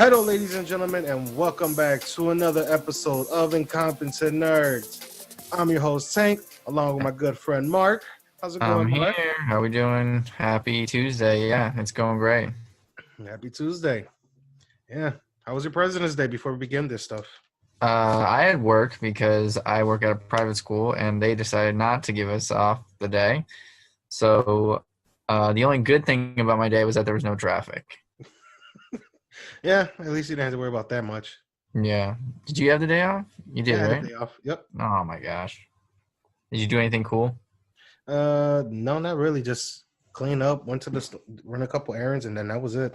Hello, ladies and gentlemen, and welcome back to another episode of Incompetent Nerds. I'm your host, Tank, along with my good friend, Mark. How's it I'm going, Mark? here. How we doing? Happy Tuesday. Yeah, it's going great. Happy Tuesday. Yeah. How was your President's Day before we begin this stuff? I had work because I work at a private school and they decided not to give us off the day. So the only good thing about my day was that there was no traffic. Yeah, at least you didn't have to worry about that much. Yeah. Did you have the day off? You did, Yeah, I had right? a day off. Yep. Oh my gosh. Did you do anything cool? No, not really. Just clean up, went to the run a couple errands, and then that was it.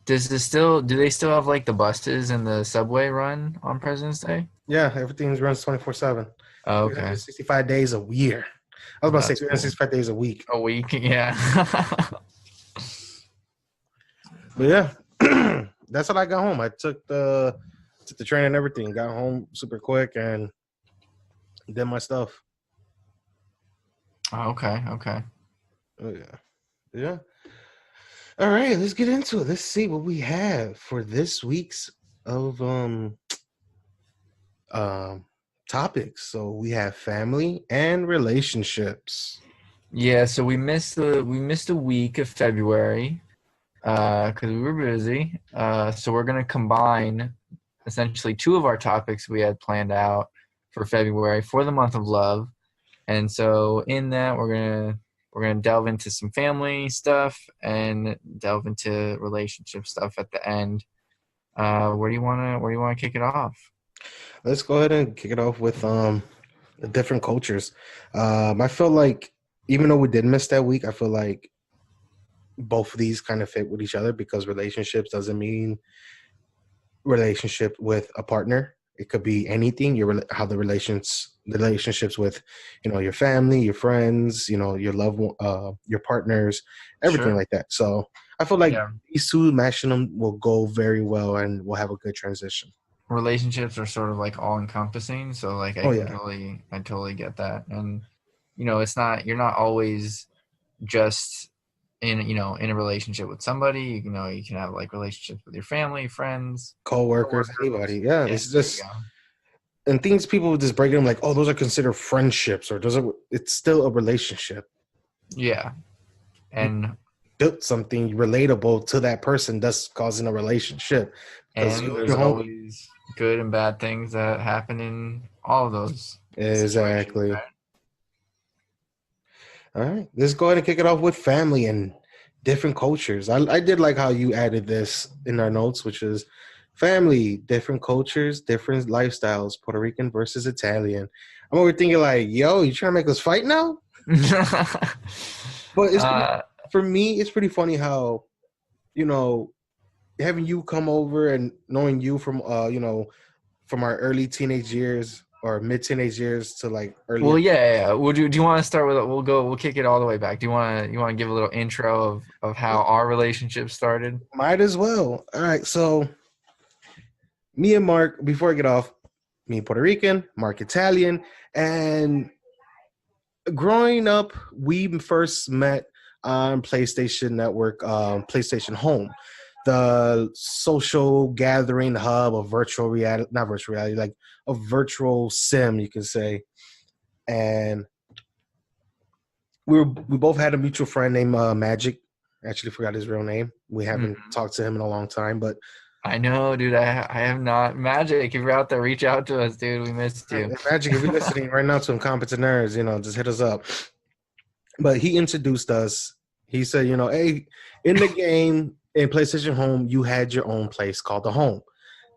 Do they still have like the buses and the subway run on President's Day? Yeah, everything runs 24/7. Oh, okay. 365 days a year. I was about to say That's 365 days a week. A week, yeah. But yeah, that's how I got home. I took the train and everything. Got home super quick and did my stuff. Oh, okay. Oh yeah. All right, let's get into it. Let's see what we have for this week's of topics. So we have family and relationships. Yeah, so we missed a week of February because we were busy. So we're gonna combine essentially two of our topics we had planned out for February for the month of love, and so in that we're gonna delve into some family stuff and delve into relationship stuff at the end. Where do you wanna kick it off? Let's go ahead and kick it off with the different cultures. I feel like even though we did miss that week, I feel like both of these kind of fit with each other because relationships doesn't mean relationship with a partner. It could be anything. How the relationships with, your family, your friends, your loved one, your partners, everything Sure. like that. So I feel like Yeah. these two matching them will go very well, and we'll have a good transition. Relationships are sort of like all encompassing, so like Oh yeah, I totally get that. And you're not always just in a relationship with somebody. You can have like relationships with your family, friends, coworkers, coworkers. anybody. Yeah, Yeah, it's there you just go. and things people just break them like, oh, those are considered friendships, or it's still a relationship. Yeah. You and built something relatable to that person, thus causing a relationship. Because and there's always good and bad things that happen in all of those situations, exactly. right? All right, let's go ahead and kick it off with family and different cultures. I did like how you added this in our notes, which is family, different cultures, different lifestyles, Puerto Rican versus Italian. I'm over thinking like, yo, you trying to make us fight now? But for me, it's pretty funny how, you know, having you come over and knowing you from, from our early teenage years or mid teenage years to like early. Well, yeah. Do you want to start with it? We'll kick it all the way back. Do you want to give a little intro of how our relationship started? Might as well. All right, so me and Mark, before I get off, me Puerto Rican, Mark Italian, and growing up, we first met on PlayStation Network, PlayStation Home, the social gathering hub of virtual reality, not virtual reality, like a virtual sim, you can say. And we both had a mutual friend named Magic. Actually, forgot his real name. We haven't talked to him in a long time, but I know, dude. I have not. Magic, if you're out there, reach out to us, dude. We missed you. Magic, if you're listening right now to Incompetent Nerds, just hit us up. But he introduced us. He said, hey, in the game in PlayStation Home, you had your own place called the Home.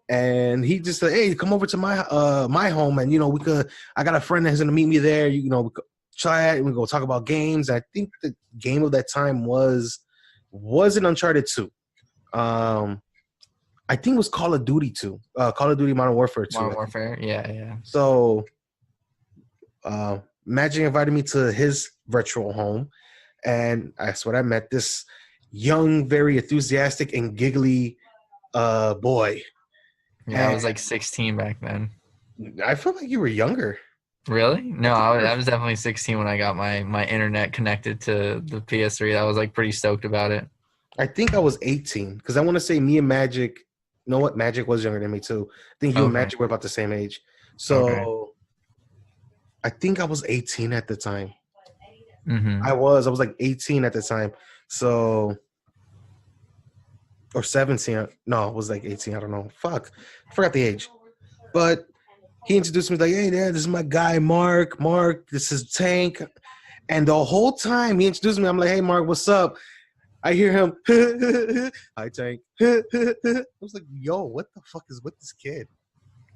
And he just said, hey, come over to my home, and I got a friend that's gonna meet me there. We could chat and we go talk about games. I think the game of that time wasn't Uncharted 2. I think it was Call of Duty 2. Call of Duty Modern Warfare 2. Modern Warfare, yeah. So Magic invited me to his virtual home, and that's what I met this young, very enthusiastic and giggly boy. Yeah, I was like 16 back then. I feel like you were younger. Really? No, I was definitely 16 when I got my internet connected to the PS3. I was like pretty stoked about it. I think I was 18 because I want to say me and Magic You know what? Magic was younger than me too. I think you and Okay. Magic were about the same age. Okay. So I think I was 18 at the time. Mm-hmm. I was like 18 at the time. So or 17. No, it was like 18. I don't know. Fuck. I forgot the age. But he introduced me like, hey, Dad, this is my guy, Mark. Mark, this is Tank. And the whole time he introduced me, I'm like, hey, Mark, what's up? I hear him, hi, Tank. I was like, yo, what the fuck is with this kid?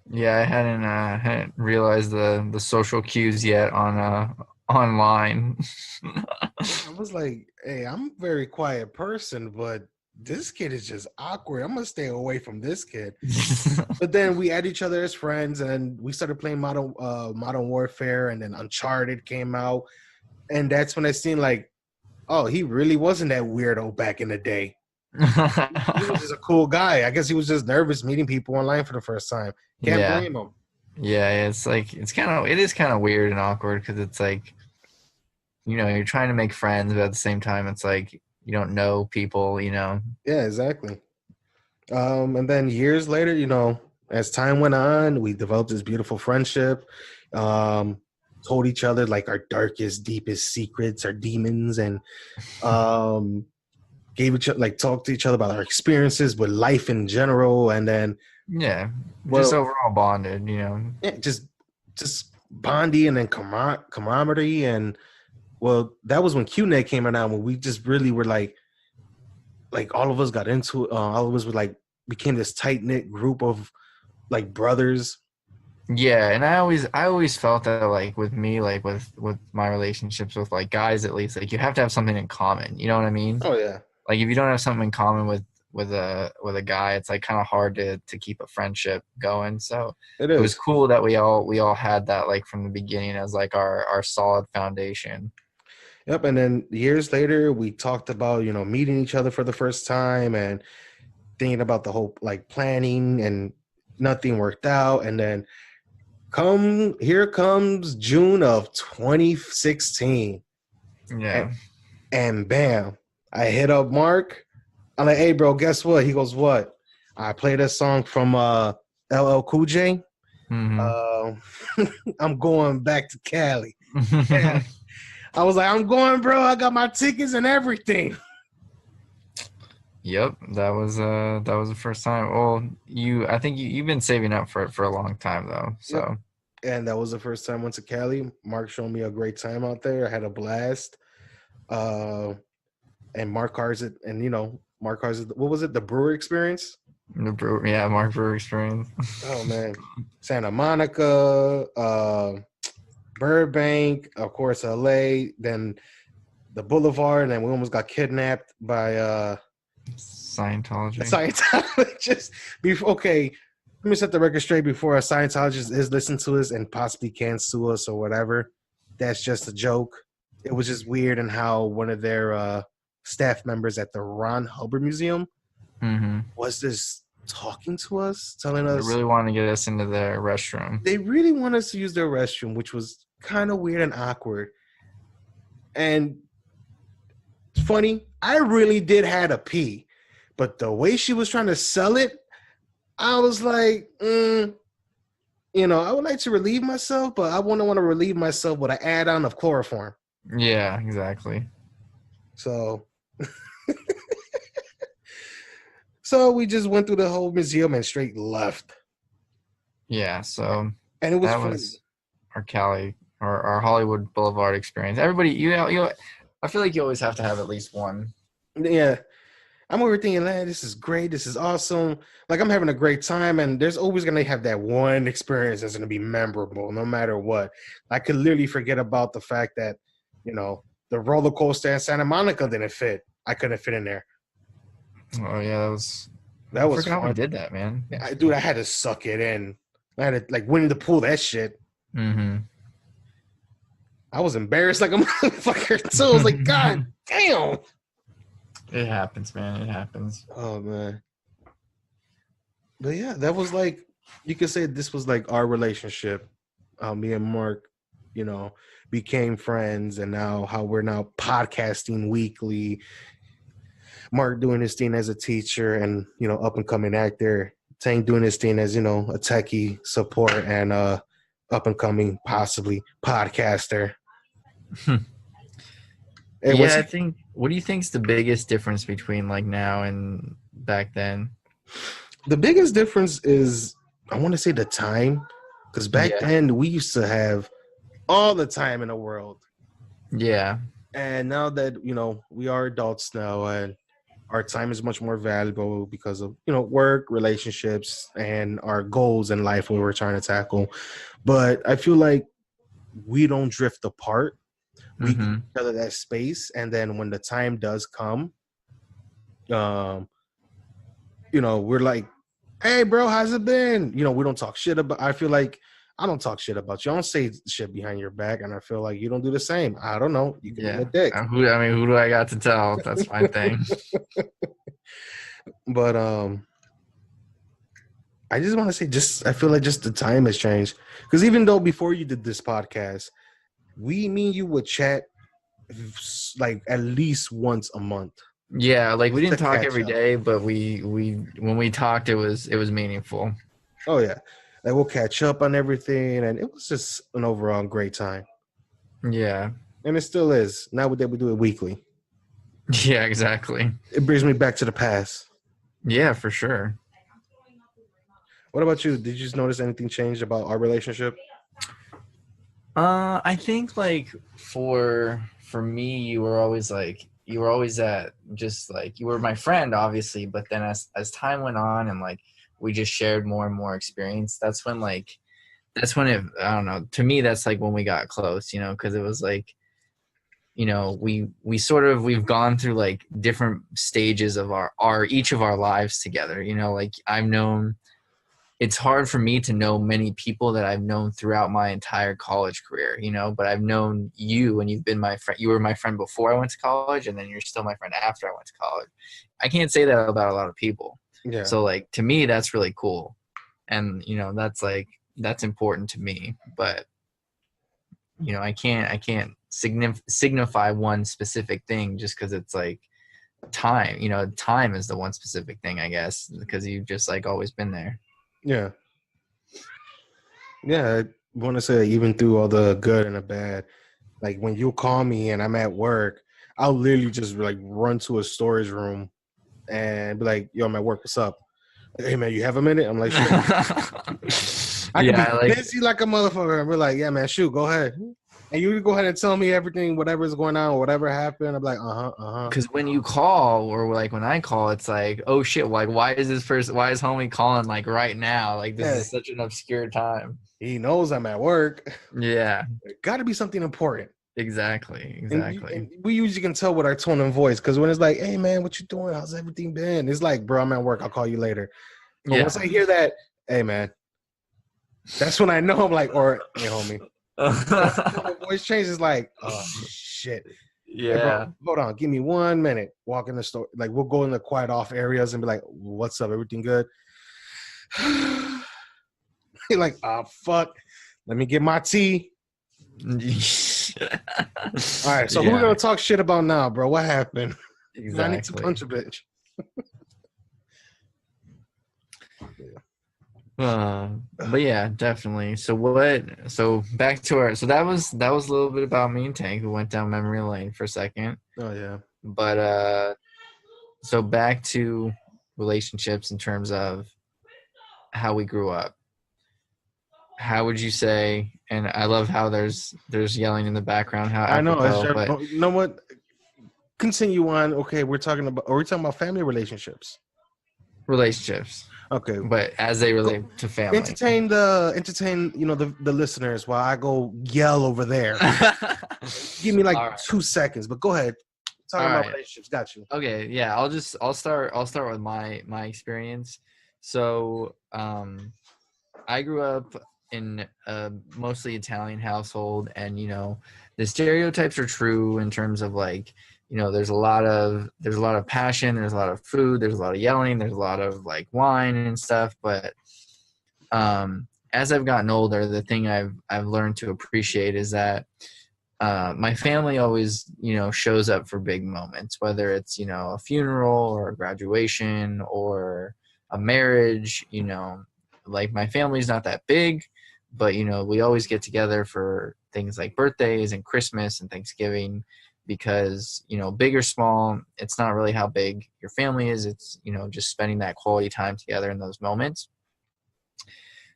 Yeah, I hadn't realized the social cues yet on online. I was like, hey, I'm a very quiet person, but this kid is just awkward. I'm gonna stay away from this kid. But then we add each other as friends, and we started playing Modern Warfare, and then Uncharted came out, and that's when I seen like, oh, he really wasn't that weirdo back in the day. He was just a cool guy. I guess he was just nervous meeting people online for the first time. Can't Yeah. blame him. Yeah, it's like it is kind of weird and awkward because it's like, you're trying to make friends, but at the same time it's like you don't know people, Yeah, exactly. And then years later, as time went on, we developed this beautiful friendship. Um, told each other like our darkest, deepest secrets, our demons, and um, gave each other like talked to each other about our experiences with life in general. And then, Yeah, just well, overall bonded, yeah, just bondy and then camaraderie. And well, that was when QNet came around, when we just really were like all of us got into it. All of us were like became this tight knit group of like brothers. Yeah, and I always felt that, like, with me, like with my relationships with, like, guys, at least, like, you have to have something in common, you know what I mean? Oh yeah, Like, if you don't have something in common with a guy, it's like kind of hard to keep a friendship going. So it it was is. cool that we all had that, like, from the beginning as like our solid foundation. Yep. And then years later, we talked about meeting each other for the first time and thinking about the whole like planning, and nothing worked out. And then here comes June of 2016, and, Yeah. and bam, I hit up Mark. I'm like, hey, bro, guess what? He goes, what? I played a song from LL Cool J. Hmm. Uh, I'm going back to Cali. And I was like, I'm going, bro. I got my tickets and everything. Yep, that was the first time. Well, I think you've been saving up for it for a long time though. Yep. So And that was the first time I went to Cali. Mark showed me a great time out there. I had a blast. Uh, and Mark Cars it, and Mark Cars. What was it? The brewer experience. yeah, Mark Brewer experience. Oh man, Santa Monica, Burbank, of course, LA. Then the Boulevard, and then we almost got kidnapped by a Scientology. Scientologist. Before, okay, let me set the record straight. Before a Scientologist is listening to us and possibly can sue us or whatever, that's just a joke. It was just weird, and how one of their staff members at the Ron Hubbard Museum Mm-hmm. was just talking to us, telling They us really want to get us into the restroom. they really want us to use their restroom, which was kind of weird and awkward. And it's funny, I really did had a pee, but the way she was trying to sell it, I was like, I would like to relieve myself, but I wouldn't want to relieve myself with an add-on of chloroform. Yeah, exactly. So, so we just went through the whole museum and straight left, Yeah, so and it was that funny. was our Cali, our Hollywood Boulevard experience. Everybody, I feel like you always have to have at least one. Yeah, I'm over thinking, man, this is great. This is awesome. Like, I'm having a great time, and there's always going to have that one experience that's going to be memorable no matter what. I could literally forget about the fact that, the roller coaster in Santa Monica didn't fit. I couldn't fit in there. Oh yeah, That I was forgot we fun. did that, man. Dude, I had to suck it in. I had to, like, Winnie the Pooh, that shit. Mm-hmm. I was embarrassed like a motherfucker, too. I was like, God damn. It happens, man. It happens. Oh, man. But yeah, that was like, you could say this was like our relationship. Me and Mark, became friends, and now how we're now podcasting weekly. Mark doing his thing as a teacher and up and coming actor. Tank doing his thing as, a techie support and up and coming, possibly podcaster. Hey, Yeah, I think. What do you think is the biggest difference between like now and back then? the biggest difference is, I want to say, the time, because back Yeah. then we used to have all the time in the world, Yeah. and now that we are adults now, and our time is much more valuable because of work, relationships, and our goals in life what we're trying to tackle. But I feel like we don't drift apart. We give Mm-hmm. each other that space, and then when the time does come, um, we're like, "Hey, bro, how's it been?" We don't talk shit about. I feel like I don't talk shit about you. I don't say shit behind your back, and I feel like you don't do the same. I don't know. You can be a Yeah. dick, Who do I got to tell? That's my thing. but I just want to say, I feel like just the time has changed. Because even though before you did this podcast, me and you would chat like at least once a month. Yeah, like we Just to didn't talk catch every up. day, but we when we talked, it was meaningful. Oh yeah, like we'll catch up on everything, and it was just an overall great time, Yeah. and it still is. Now that we do it weekly, Yeah, exactly. it brings me back to the past. Yeah, for sure. What about you? Did you just notice anything changed about our relationship? I think like for me, you were always at just like you were my friend, obviously, but then as time went on and like we just shared more and more experience, that's when it I don't know, to me that's like when we got close, because it was like, we've gone through like different stages of our each of our lives together, like I've known it's hard for me to know many people that I've known throughout my entire college career, but I've known you and you've been my friend. You were my friend before I went to college, and then you're still my friend after I went to college. I can't say that about a lot of people. Yeah, So like to me, that's really cool. And that's important to me, but I can't signify one specific thing just because it's like time, time is the one specific thing, I guess, because you've just like always been there. yeah, yeah. I want to say even through all the good and the bad, like when you call me and I'm at work, I'll literally just like run to a storage room and be like, "Yo, I'm at work. What's up?" Like, "Hey man, you have a minute?" I'm like, "Sure." I could be Yeah, like busy like a motherfucker and be like, "Yeah, man, shoot, go ahead." And you go ahead and tell me everything, whatever's going on, whatever happened. I'm like, uh-huh. because when you call or like when I call, it's like, oh shit, like why is homie calling like right now? Like this Yeah, is such an obscure time. he knows I'm at work. Yeah, Got to be something important. exactly, And exactly. we usually can tell with our tone and voice, because when it's like, "Hey man, what you doing? How's everything been?" It's like, "Bro, I'm at work. I'll call you later." But once Yeah. I hear that, "Hey man," that's when I know I'm like, or "Hey homie." Once the tone of voice changes, like, "Oh shit." Hey bro, Yeah. hold on, give me 1 minute. Walk in the store. Like we'll go in the quiet off areas and be like, "What's up? Everything good?" You're like, "Oh fuck. Let me get my tea." All right, so who we Yeah, gonna talk shit about now, bro? What happened? I need to exactly. punch a bitch. But yeah, definitely. So back to that was a little bit about me and Tank, who went down memory lane for a second. Oh yeah. But so back to relationships in terms of how we grew up. How would you say? And I love how there's yelling in the background, how I know. It's apropos, just, but you know what? Continue on. Okay, are we talking about family relationships? relationships, Okay. but as they Go, relate to family. entertain the listeners while I go yell over there. Give me like All right. 2 seconds, but go ahead. All Talking about right. relationships. Got you. Okay, yeah, I'll start with my experience. So, I grew up in a mostly Italian household, and the stereotypes are true in terms of like, there's a lot of passion, there's a lot of food, there's a lot of yelling, there's a lot of like wine and stuff, but as I've gotten older, the thing I've learned to appreciate is that my family always, shows up for big moments, whether it's, a funeral or a graduation or a marriage, like my family's not that big, but we always get together for things like birthdays and Christmas and Thanksgiving, because big or small, it's not really how big your family is. It's just spending that quality time together in those moments.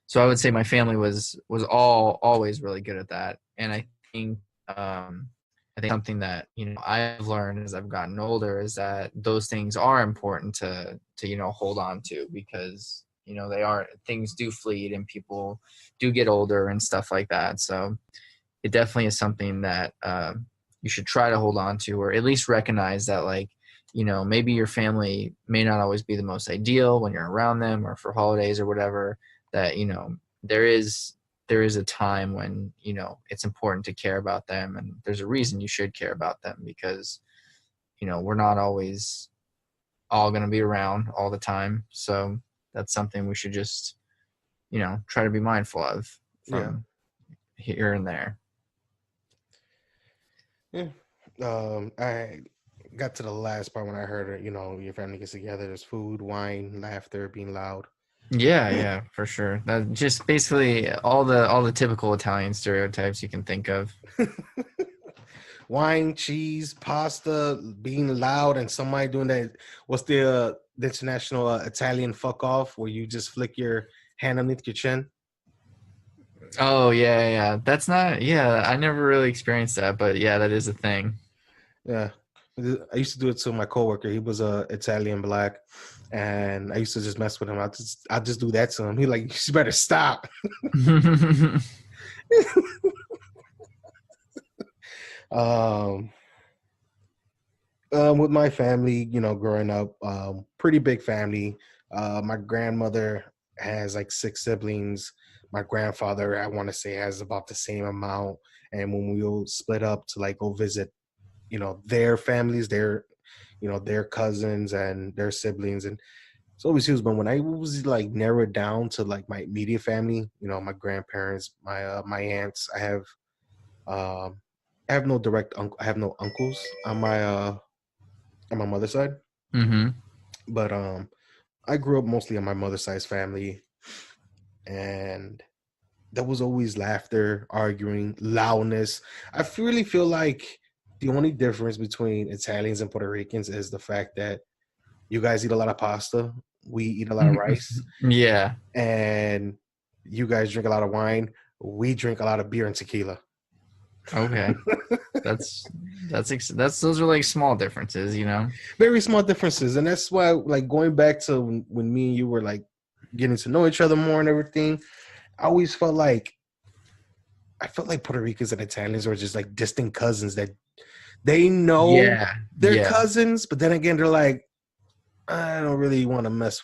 So I would say my family was always really good at that. And I think something that I've learned as I've gotten older is that those things are important to hold on to, because they are, things do fleet and people do get older and stuff like that. So it definitely is something that you should try to hold on to, or at least recognize that, like, maybe your family may not always be the most ideal when you're around them or for holidays or whatever, that there is a time when it's important to care about them, and there's a reason you should care about them, because we're not always all going to be around all the time. So that's something we should just try to be mindful of from here and there. I got to the last part when I heard it, your family gets together, there's food, wine, laughter, being loud. Yeah, for sure. That just basically all the typical Italian stereotypes you can think of. Wine, cheese, pasta, being loud, and somebody doing that. What's the international Italian fuck off, where you just flick your hand underneath your chin? Oh yeah. That's not. Yeah, I never really experienced that, but yeah, that is a thing. Yeah, I used to do it to my coworker. He was Italian black, and I used to just mess with him. I just do that to him. He like, you better stop. With my family, growing up, pretty big family. My grandmother has like 6 siblings. My grandfather, I want to say, has about the same amount. And when we all split up to like go visit, their families, their cousins and their siblings, and it's always huge. But when I was like narrowed down to like my immediate family, my grandparents, my aunts, um, I have no direct uncle. I have no uncles on my mother's side. Mm-hmm. But I grew up mostly on my mother's side's family, and there was always laughter, arguing, loudness. Really feel like the only difference between Italians and Puerto Ricans is the fact that you guys eat a lot of pasta, we eat a lot of rice, Yeah. and you guys drink a lot of wine, we drink a lot of beer and tequila. Okay. That's those are like small differences, Very small differences, and that's why, like, going back to when me and you were like getting to know each other more and everything, I felt like Puerto Ricans and Italians were just like distant cousins that they know they're cousins, but then again, they're like, I don't really want to mess.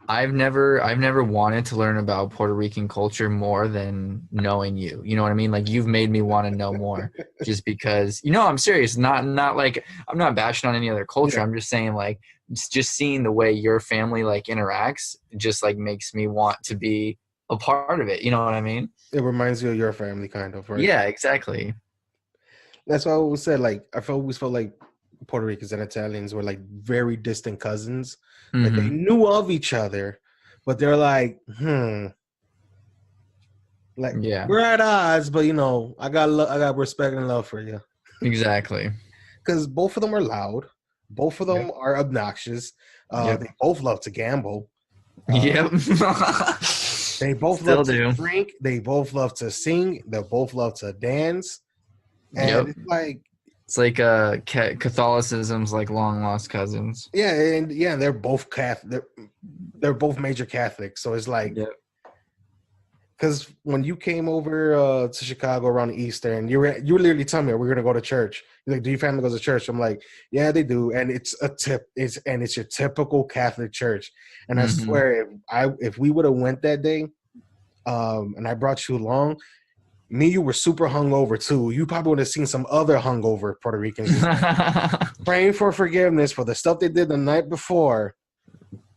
I've never wanted to learn about Puerto Rican culture more than knowing you. You know what I mean? Like, you've made me want to know more, just because, I'm serious. Not like, I'm not bashing on any other culture. Yeah. I'm just saying, like, just seeing the way your family like interacts just like makes me want to be a part of it. You know what I mean? It reminds you of your family, kind of, right? Yeah, exactly. That's why I always said, like, always felt like Puerto Ricans and Italians were like very distant cousins. Mm-hmm. Like, they knew of each other, but they're like, like, we're at odds, but I got respect and love for you. Exactly. Because both of them are loud, both of them are obnoxious. They both love to gamble. Yep. They both love to drink. They both love to sing. They both love to dance. And it's like Catholicism's like long lost cousins. Yeah, and they're both Catholic. They're both major Catholics. So it's like, because when you came over to Chicago around Easter, and you were literally telling me we're gonna go to church. You're like, do your family go to church? I'm like, yeah, they do, and it's your typical Catholic church. And I swear, if we would have went that day, and I brought you along, you were super hungover too. You probably would have seen some other hungover Puerto Ricans praying for forgiveness for the stuff they did the night before,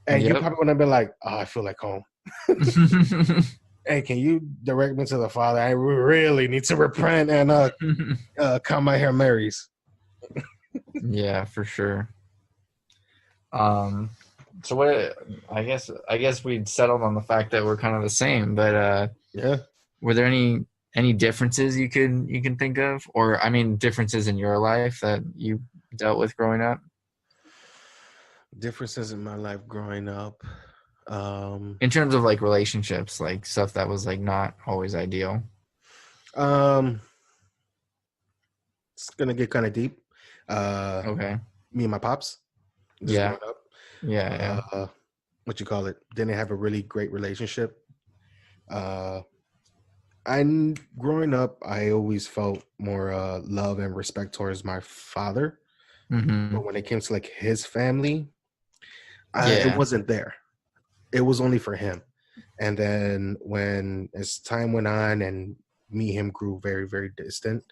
and you probably would have been like, "Oh, I feel like home." Hey, can you direct me to the Father? I really need to repent and count my Hail Marys. Yeah, for sure. So what? I guess we'd settled on the fact that we're kind of the same. But Yeah. were there any differences you can think of, or I mean, differences in your life that you dealt with growing up Differences in my life growing up. Um, in terms of like relationships, like stuff that was like not always ideal? um, it's gonna get kind of deep. Uh, Okay. Me and my pops, just Yeah. growing up. Yeah. Yeah. What you call it? Didn't have a really great relationship. Uh, Growing up, I always felt more love and respect towards my father, Mm-hmm. but when it came to like his family, it Yeah. wasn't there. It was only for him. And then when as time went on and me and him grew very, very distant,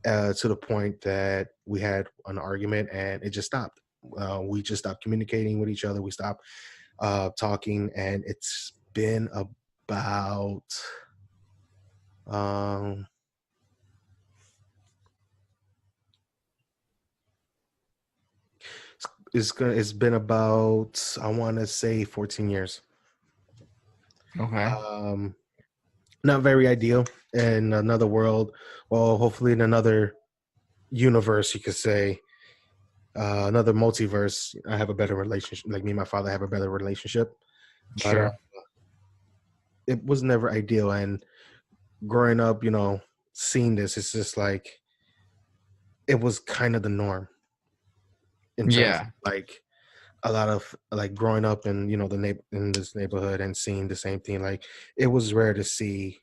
to the point that we had an argument and it just stopped. We just stopped communicating with each other. We stopped talking, and it's been about um, it's been about, I want to say, 14 years. Okay. Um, Not very ideal in another world. Well, hopefully in another universe, you could say, another multiverse. I have a better relationship. Like me and my father have a better relationship, but Sure. it was never ideal. And growing up, seeing this, it's just like it was kind of the norm in terms of Yeah. like a lot of like growing up in in this neighborhood and seeing the same thing. Like it was rare to see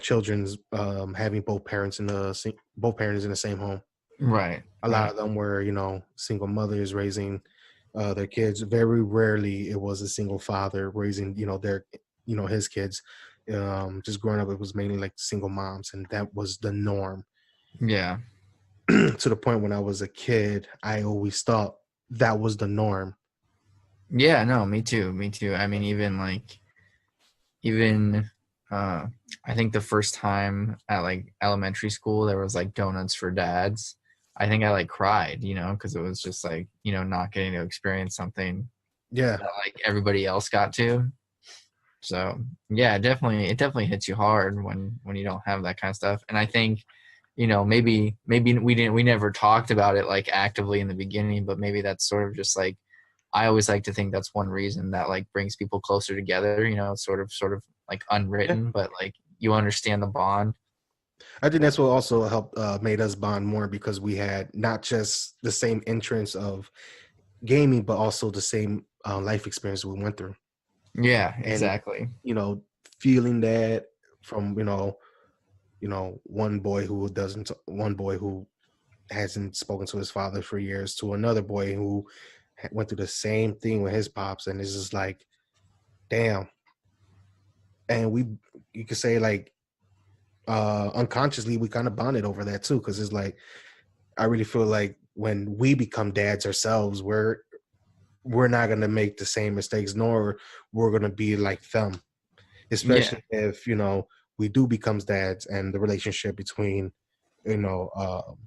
children's having both parents in the same home. Right. A lot Right. of them were single mothers raising their kids. Very rarely it was a single father raising his kids. Just growing up, it was mainly like single moms, and that was the norm. Yeah. To the point when I was a kid, I always thought that was the norm. Yeah. No. Me too. Me too. I mean, even uh I think the first time at like elementary school there was like donuts for dads. I think I like cried, because it was just like, not getting to experience something Yeah, that like everybody else got to. So yeah, it definitely hits you hard when you don't have that kind of stuff. And I think, maybe we never talked about it like actively in the beginning, but maybe that's sort of just like, I always like to think that's one reason that like brings people closer together, sort of like yeah. unwritten, but like you understand the bond. I think that's what also helped made us bond more because we had not just the same interests of gaming, but also the same life experience we went through. Yeah, And exactly. you know, feeling that from one boy who hasn't spoken to his father for years to another boy who went through the same thing with his pops, and it's just like, damn. And you could say like unconsciously we kind of bonded over that too, because it's like I really feel like when we become dads ourselves, we're not gonna make the same mistakes, nor we're gonna be like them. Yeah. Especially if we do becomes dads, and the relationship between you know of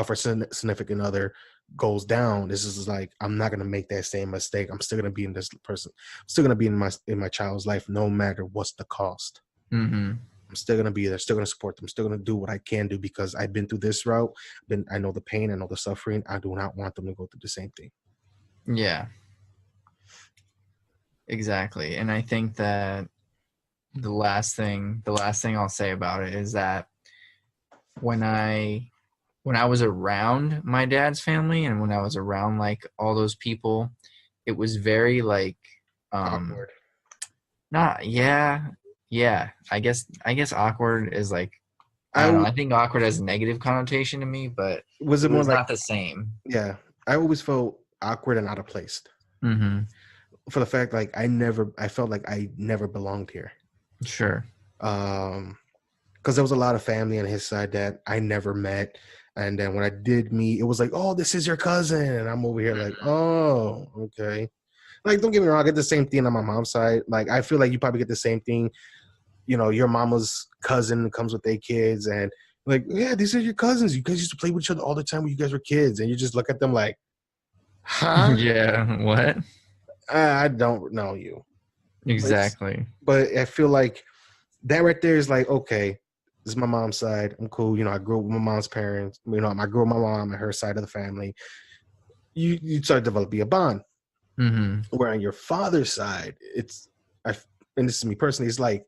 our significant other goes down. This is like, I'm not gonna make that same mistake. I'm still gonna be in this person. I'm still gonna be in my child's life, no matter what's the cost. Mm-hmm. I'm still gonna be there, still gonna support them, still gonna do what I can do because I've been through this route. I know the pain, I know the suffering. I do not want them to go through the same thing. Yeah, exactly. And I think that the last thing I'll say about it is that when I when I was around my dad's family and when I was around like all those people, it was very like um Awkward. not yeah, yeah. I guess awkward is like, I I don't know. w- I think awkward has a negative connotation to me, but was it it more was like, not the same. yeah, I always felt awkward and out of place Mm-hmm. for the fact like I felt like I never belonged here. Sure. Um, because there was a lot of family on his side that I never met. And then when I did meet, it was like, oh, this is your cousin. And I'm over here like, oh, okay. Like, don't get me wrong, I get the same thing on my mom's side. Like, I feel like you probably get the same thing. Your mama's cousin comes with their kids, and like, yeah, these are your cousins. You guys used to play with each other all the time when you guys were kids. And you just look at them like, Huh? Yeah, what? I don't know you. Exactly. But I feel like that right there is like, okay, this is my mom's side. I'm cool. I grew up with my mom's parents. I grew up with my mom and her side of the family. You start developing a bond. Mm-hmm. Where on your father's side, and this is me personally, it's like,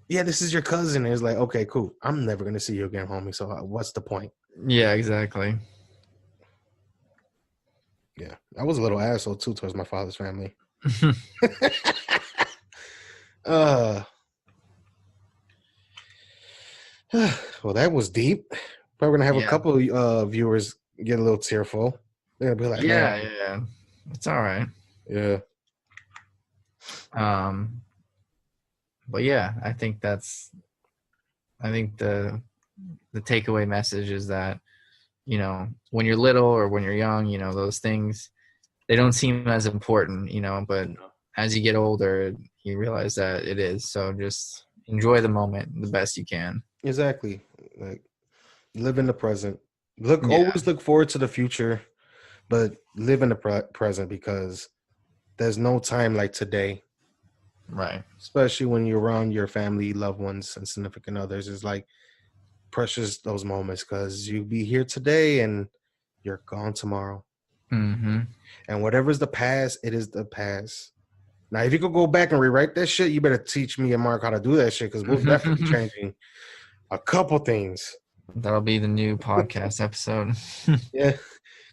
yeah, this is your cousin. And it's like, okay, cool. I'm never gonna see you again, homie. So what's the point? Yeah, exactly. Yeah, I was a little asshole too towards my father's family. uh, well, that was deep. Probably gonna have a Yeah. couple viewers get a little tearful. They're gonna be like, Yeah, man, yeah. It's all right. yeah, Um, but yeah, I think the takeaway message is that, when you're little or when you're young, those things, they don't seem as important, but as you get older, you realize that it is. So just enjoy the moment the best you can. exactly. Like, live in the present. Yeah, Always look forward to the future, but live in the present because there's no time like today. right. Especially when you're around your family, loved ones, and significant others. It's like precious those moments because you be here today and you're gone tomorrow. Mm-hmm. And whatever's the past, it is the past. Now, if you could go back and rewrite that shit, you better teach me and Mark how to do that shit because we'll definitely be changing a couple things. That'll be the new podcast episode. Yeah,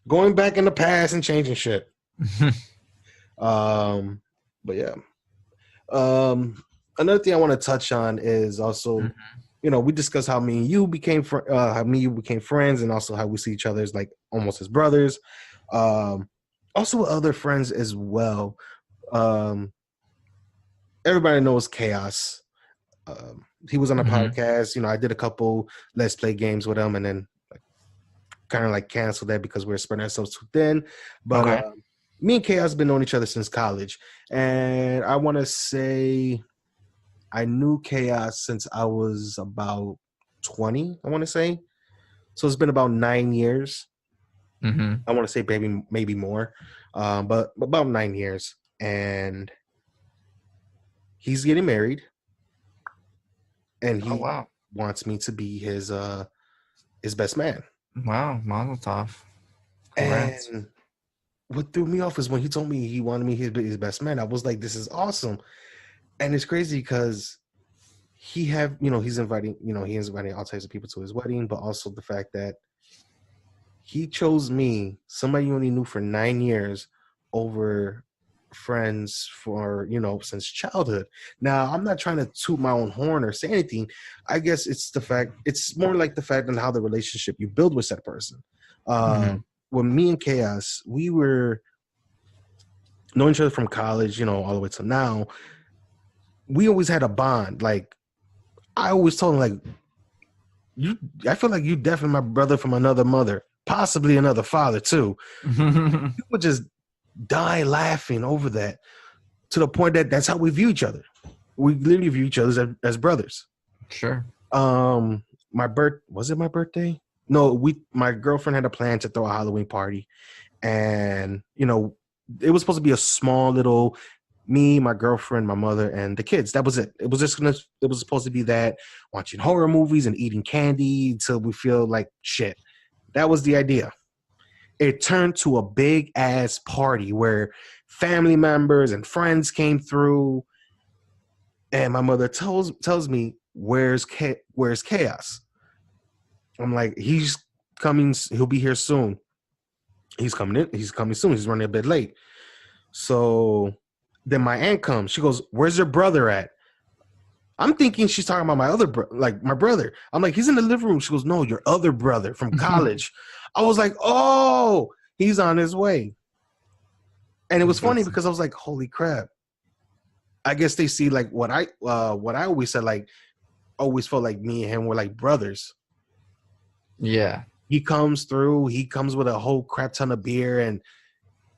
going back in the past and changing shit. Um, but yeah. Another thing I want to touch on is also, we discussed how me and you became friends, and also how we see each other as like almost as brothers. Also with other friends as well. Um, everybody knows Chaos. He was on a Mm-hmm. podcast. I did a couple Let's Play games with him, and then kind of like canceled that because we were spreading ourselves too thin. But Okay. me and Chaos been knowing each other since college, and I want to say I knew Chaos since I was about 20, I want to say. So it's been about 9 years. Mm-hmm. I want to say maybe more, but about 9 years. And he's getting married, and Oh he wow. wants me to be his best man. Wow, Mazel Tov. Congrats. And what threw me off is when he told me he wanted me his best man. I was like, this is awesome. And it's crazy because he's inviting all types of people to his wedding, but also the fact that he chose me, somebody you only knew for 9 years, over friends for since childhood. Now, I'm not trying to toot my own horn or say anything. I guess it's more like the fact and how the relationship you build with that person. Mm-hmm. When me and Chaos, we were knowing each other from college, all the way to now. We always had a bond. Like, I always told him, like, I feel like you definitely my brother from another mother, possibly another father too. We would just die laughing over that, to the point that that's how we view each other. We literally view each other as brothers. Sure. Was it my birthday? No, my girlfriend had a plan to throw a Halloween party, and it was supposed to be a small little me, my girlfriend, my mother, and the kids. That was it. It was supposed to be that, watching horror movies and eating candy until we feel like shit. That was the idea. It turned to a big ass party where family members and friends came through, and my mother tells me, where's Chaos? I'm like, he's coming. He'll be here soon. He's coming in. He's coming soon. He's running a bit late. So then my aunt comes. She goes, where's your brother at? I'm thinking she's talking about my other like my brother. I'm like, he's in the living room. She goes, no, your other brother from college. I was like, oh, he's on his way. And it was funny because I was like, holy crap. I guess they see like what I always said, like, always felt like me and him were like brothers. Yeah. He comes through, he comes with a whole crap ton of beer, and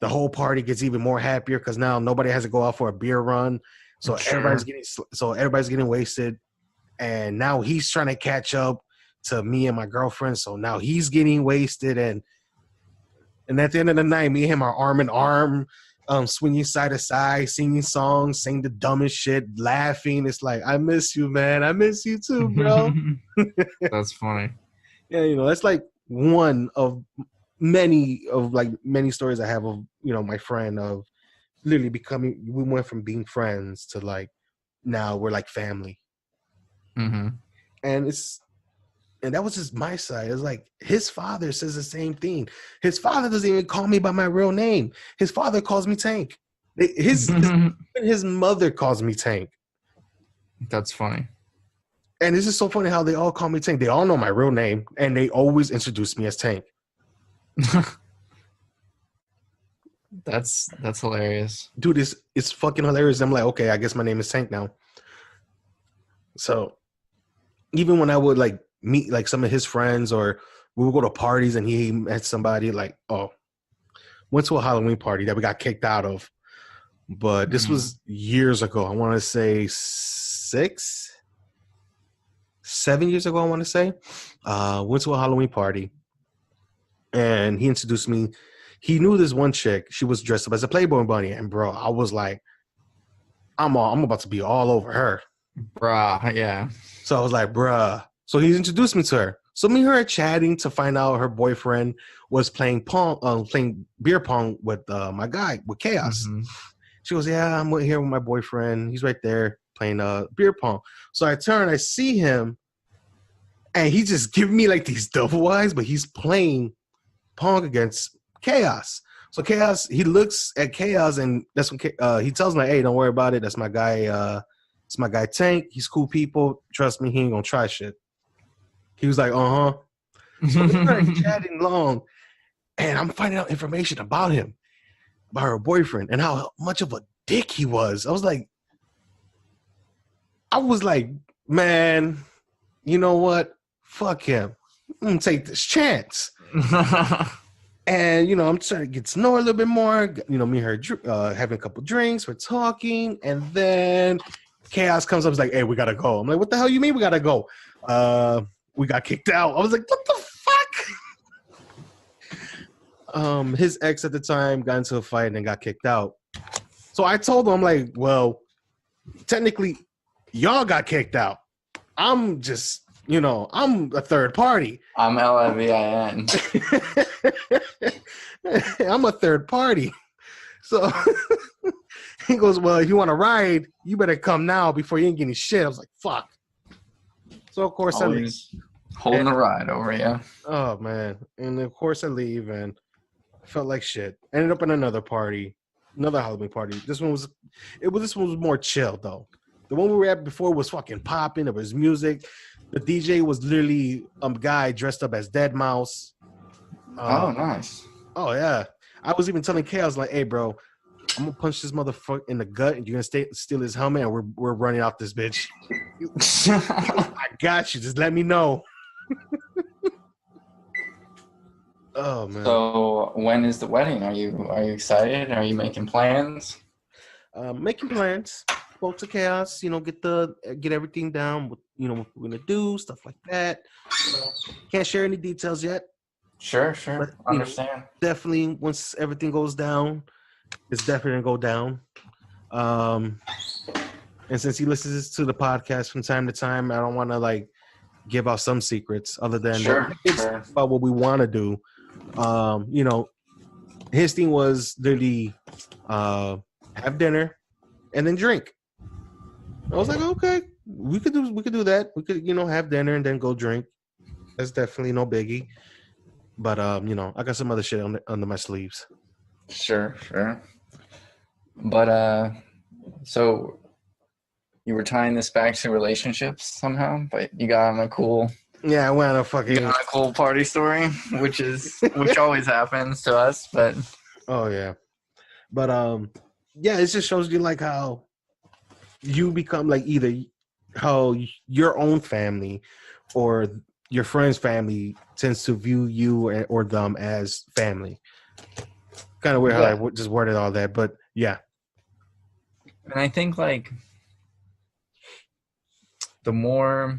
the whole party gets even more happier because now nobody has to go out for a beer run. So Sure. everybody's getting wasted. And now he's trying to catch up to me and my girlfriend. So now he's getting wasted. And And at the end of the night, me and him are arm in arm, swinging side to side, singing songs, saying the dumbest shit, laughing. It's like, I miss you, man. I miss you too, bro. That's funny. Yeah, that's like one of many stories I have of, my friend of literally becoming, we went from being friends to like, now we're like family. Mm-hmm. And that was just my side. It's like his father says the same thing. His father doesn't even call me by my real name. His father calls me Tank. His mother calls me Tank. That's funny. And it's just so funny how they all call me Tank. They all know my real name, and they always introduce me as Tank. That's hilarious. Dude, it's fucking hilarious. I'm like, okay, I guess my name is Tank now. So even when I would like meet like some of his friends, or we would go to parties and he met somebody, like, went to a Halloween party that we got kicked out of. But this was years ago. I want to say 7 years ago, I want to say. Went to a Halloween party and he introduced me. He knew this one chick. She was dressed up as a Playboy bunny. And bro, I was like, I'm about to be all over her. Bruh, yeah. So I was like, bruh. So he introduced me to her. So me and her are chatting to find out her boyfriend was playing beer pong with my guy, with Chaos. Mm-hmm. She goes, yeah, I'm here with my boyfriend. He's right there playing beer pong. So I turn, I see him, and he just giving me like these double eyes, but he's playing pong against Chaos. So Chaos, he looks at Chaos, and that's when he tells me, hey, don't worry about it. That's my guy. It's my guy Tank. He's cool people. Trust me, he ain't gonna try shit. He was like, uh-huh. So we started chatting long, and I'm finding out information about him, about her boyfriend, and how much of a dick he was. I was like, man, you know what? Fuck him. I'm gonna take this chance. And, I'm trying to get to know her a little bit more. Me and her having a couple drinks. We're talking. And then Chaos comes up and is like, hey, we got to go. I'm like, what the hell you mean we got to go? We got kicked out. I was like, what the fuck? His ex at the time got into a fight and got kicked out. So I told him, I'm like, well, technically, y'all got kicked out. I'm just... I'm a third party. I'm LIVIN. I'm a third party. So he goes, well, if you want to ride, you better come now before you ain't getting shit. I was like, fuck. So, of course, I leave. Holding the ride over, yeah. Oh, man. And, of course, I leave, and I felt like shit. Ended up in another party, another Halloween party. This one was more chill, though. The one we were at before was fucking popping. There was music. The DJ was literally a guy dressed up as Deadmau5. Oh, nice. Oh, yeah. I was even telling Chaos, like, hey, bro, I'm going to punch this motherfucker in the gut, and you're going to steal his helmet, and we're running out this bitch. I got you. Just let me know. Oh, man. So when is the wedding? Are you excited? Are you making plans? Making plans. Spoke to Chaos, get everything down, what we're gonna do, stuff like that. Can't share any details yet. Sure. But, Understand. Definitely, once everything goes down, it's definitely gonna go down. And since he listens to the podcast from time to time, I don't want to like give out some secrets other than it's about what we want to do. His thing was literally have dinner and then drink. I was like, okay, we could do that. We could, have dinner and then go drink. That's definitely no biggie. But I got some other shit under my sleeves. Sure. But so you were tying this back to relationships somehow, but you got on a cool I went on a cool party story, which always happens to us, but oh yeah. But it just shows you like how you become like either how your own family or your friend's family tends to view you or them as family. Kind of weird how I just worded all that, but yeah. And I think like the more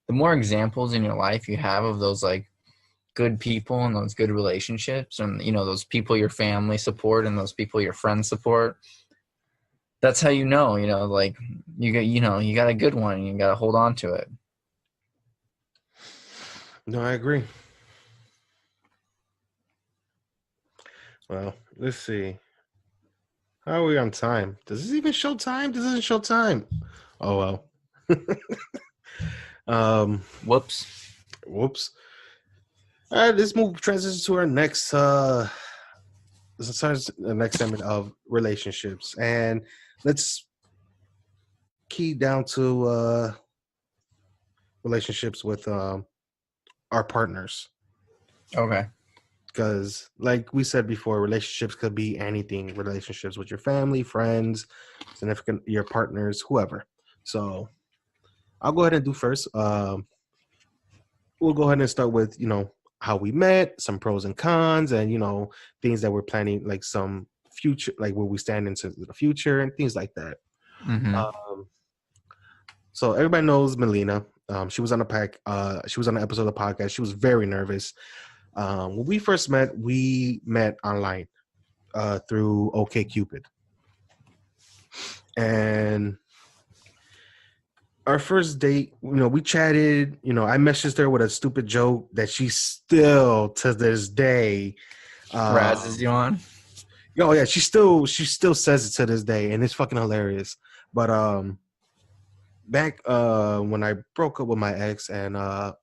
examples in your life you have of those like good people and those good relationships, and those people your family support and those people your friends support, that's how like you got a good one and you got to hold on to it. No, I agree. Well, let's see. How are we on time? Does this even show time? This doesn't show time. Oh well. Whoops. All right, let's move transition to our next segment of relationships, and let's key down to relationships with our partners. Okay. Because, like we said before, relationships could be anything. Relationships with your family, friends, significant, your partners, whoever. So, I'll go ahead and do first. We'll go ahead and start with how we met, some pros and cons, and things that we're planning, like some future, like where we stand into the future and things like that. Mm-hmm. So everybody knows Melina. She was on a she was on an episode of the podcast. She was very nervous. When we first met, we met online through OkCupid, and our first date, we chatted. I messaged her with a stupid joke that she still to this day razzes you on. Oh yeah, she still says it to this day, and it's fucking hilarious. But back when I broke up with my ex and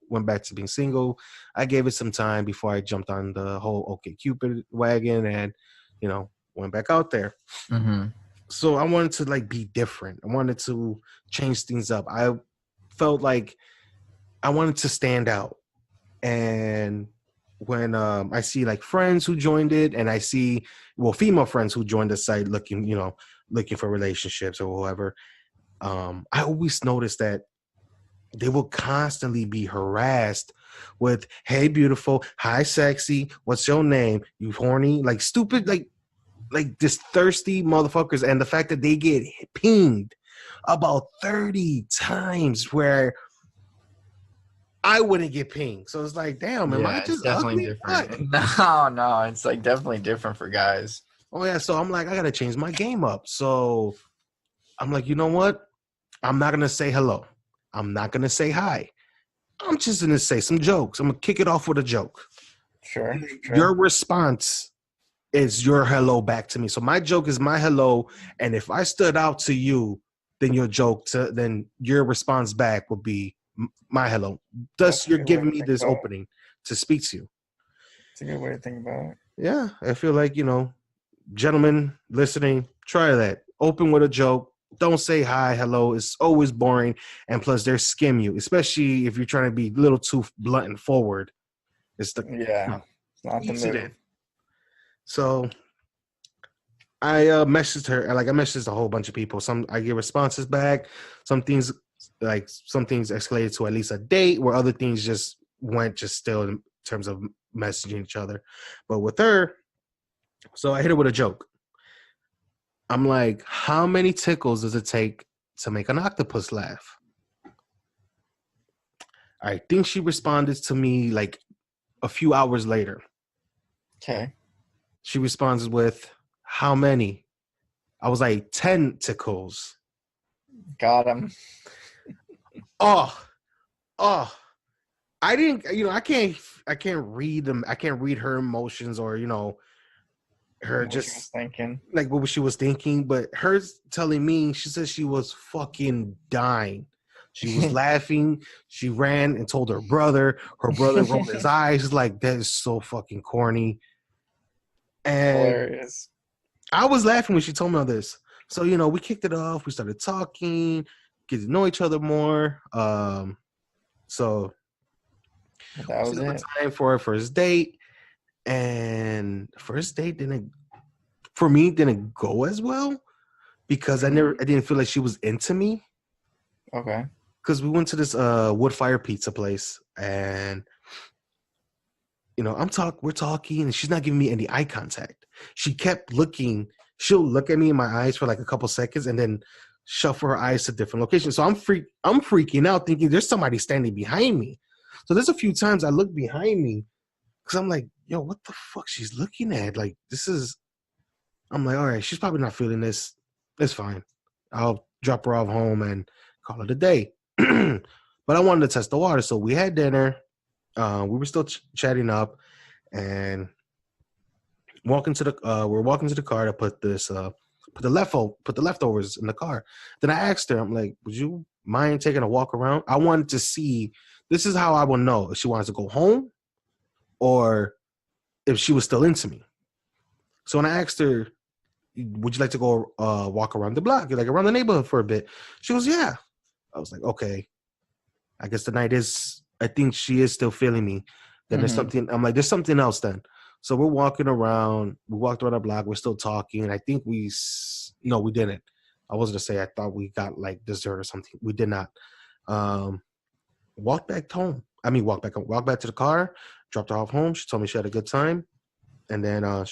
went back to being single, I gave it some time before I jumped on the whole OkCupid wagon and went back out there. Mm-hmm. So I wanted to be different. I wanted to change things up. I felt like I wanted to stand out. And when I see friends who joined it, and I see female friends who joined the site looking for relationships or whatever, I always noticed that they will constantly be harassed with, "Hey, beautiful. Hi, sexy. What's your name? You horny?" Like stupid, like this thirsty motherfuckers. And the fact that they get pinged about 30 times where I wouldn't get pinged. So it's like, damn, am I just definitely ugly? different. No, it's definitely different for guys. Oh yeah, so I'm like, I gotta change my game up. So I'm like, you know what? I'm not gonna say hello. I'm not gonna say hi. I'm just gonna say some jokes. I'm gonna kick it off with a joke. Sure. Your response is your hello back to me. So my joke is my hello, and if I stood out to you, then then your response back would be my hello. Thus, you're giving me this opening to speak to you. It's a good way to think about it. Yeah, I feel like, gentlemen listening, try that. Open with a joke. Don't say hi, hello. It's always boring. And plus, they skim you, especially if you're trying to be a little too blunt and forward. It's the it's not the move. So I messaged her, and I messaged a whole bunch of people. Some I get responses back. Some things escalated to at least a date, where other things just went still in terms of messaging each other. But with her, so I hit her with a joke. I'm like, how many tickles does it take to make an octopus laugh? I think she responded to me a few hours later. Okay. She responds with, how many? I was like, 10 tickles. Got him. Oh. I didn't, I can't read them. I can't read her emotions or, her what just thinking. What she was thinking. But her telling me, she said she was fucking dying. She was laughing. She ran and told her brother. Her brother rolled his eyes. He's like, that is so fucking corny. And hilarious. I was laughing when she told me all this. So, we kicked it off. We started talking, get to know each other more. So that was it. Time for our first date. And first date didn't go as well because I didn't feel like she was into me. Okay. Because we went to this wood fire pizza place, and we're talking, and she's not giving me any eye contact. She kept looking. She'll look at me in my eyes for a couple seconds, and then shuffle her eyes to different locations. So I'm freaking out, thinking there's somebody standing behind me. So there's a few times I look behind me, Because I'm like, yo, what the fuck she's looking at? Like, this is, I'm like, all right, she's probably not feeling this. It's fine. I'll drop her off home and call it a day. But I wanted to test the water. So we had dinner. We were still chatting up and we're walking to the car to put the leftovers in the car. Then I asked her, I'm like, would you mind taking a walk around? I wanted to see, this is how I would know if she wants to go home or if she was still into me. So when I asked her, would you like to go walk around the block, like around the neighborhood for a bit? She goes, yeah. I was like, okay, I guess the night is, I think she is still feeling me. Then there's something, I'm like, there's something else then. So we're walking around, we walked around the block, we're still talking. And I think no, we didn't. I was going to say, I thought we got like dessert or something. We did not. Walked back home. Walked back to the car, dropped her off home. She told me she had a good time. And then I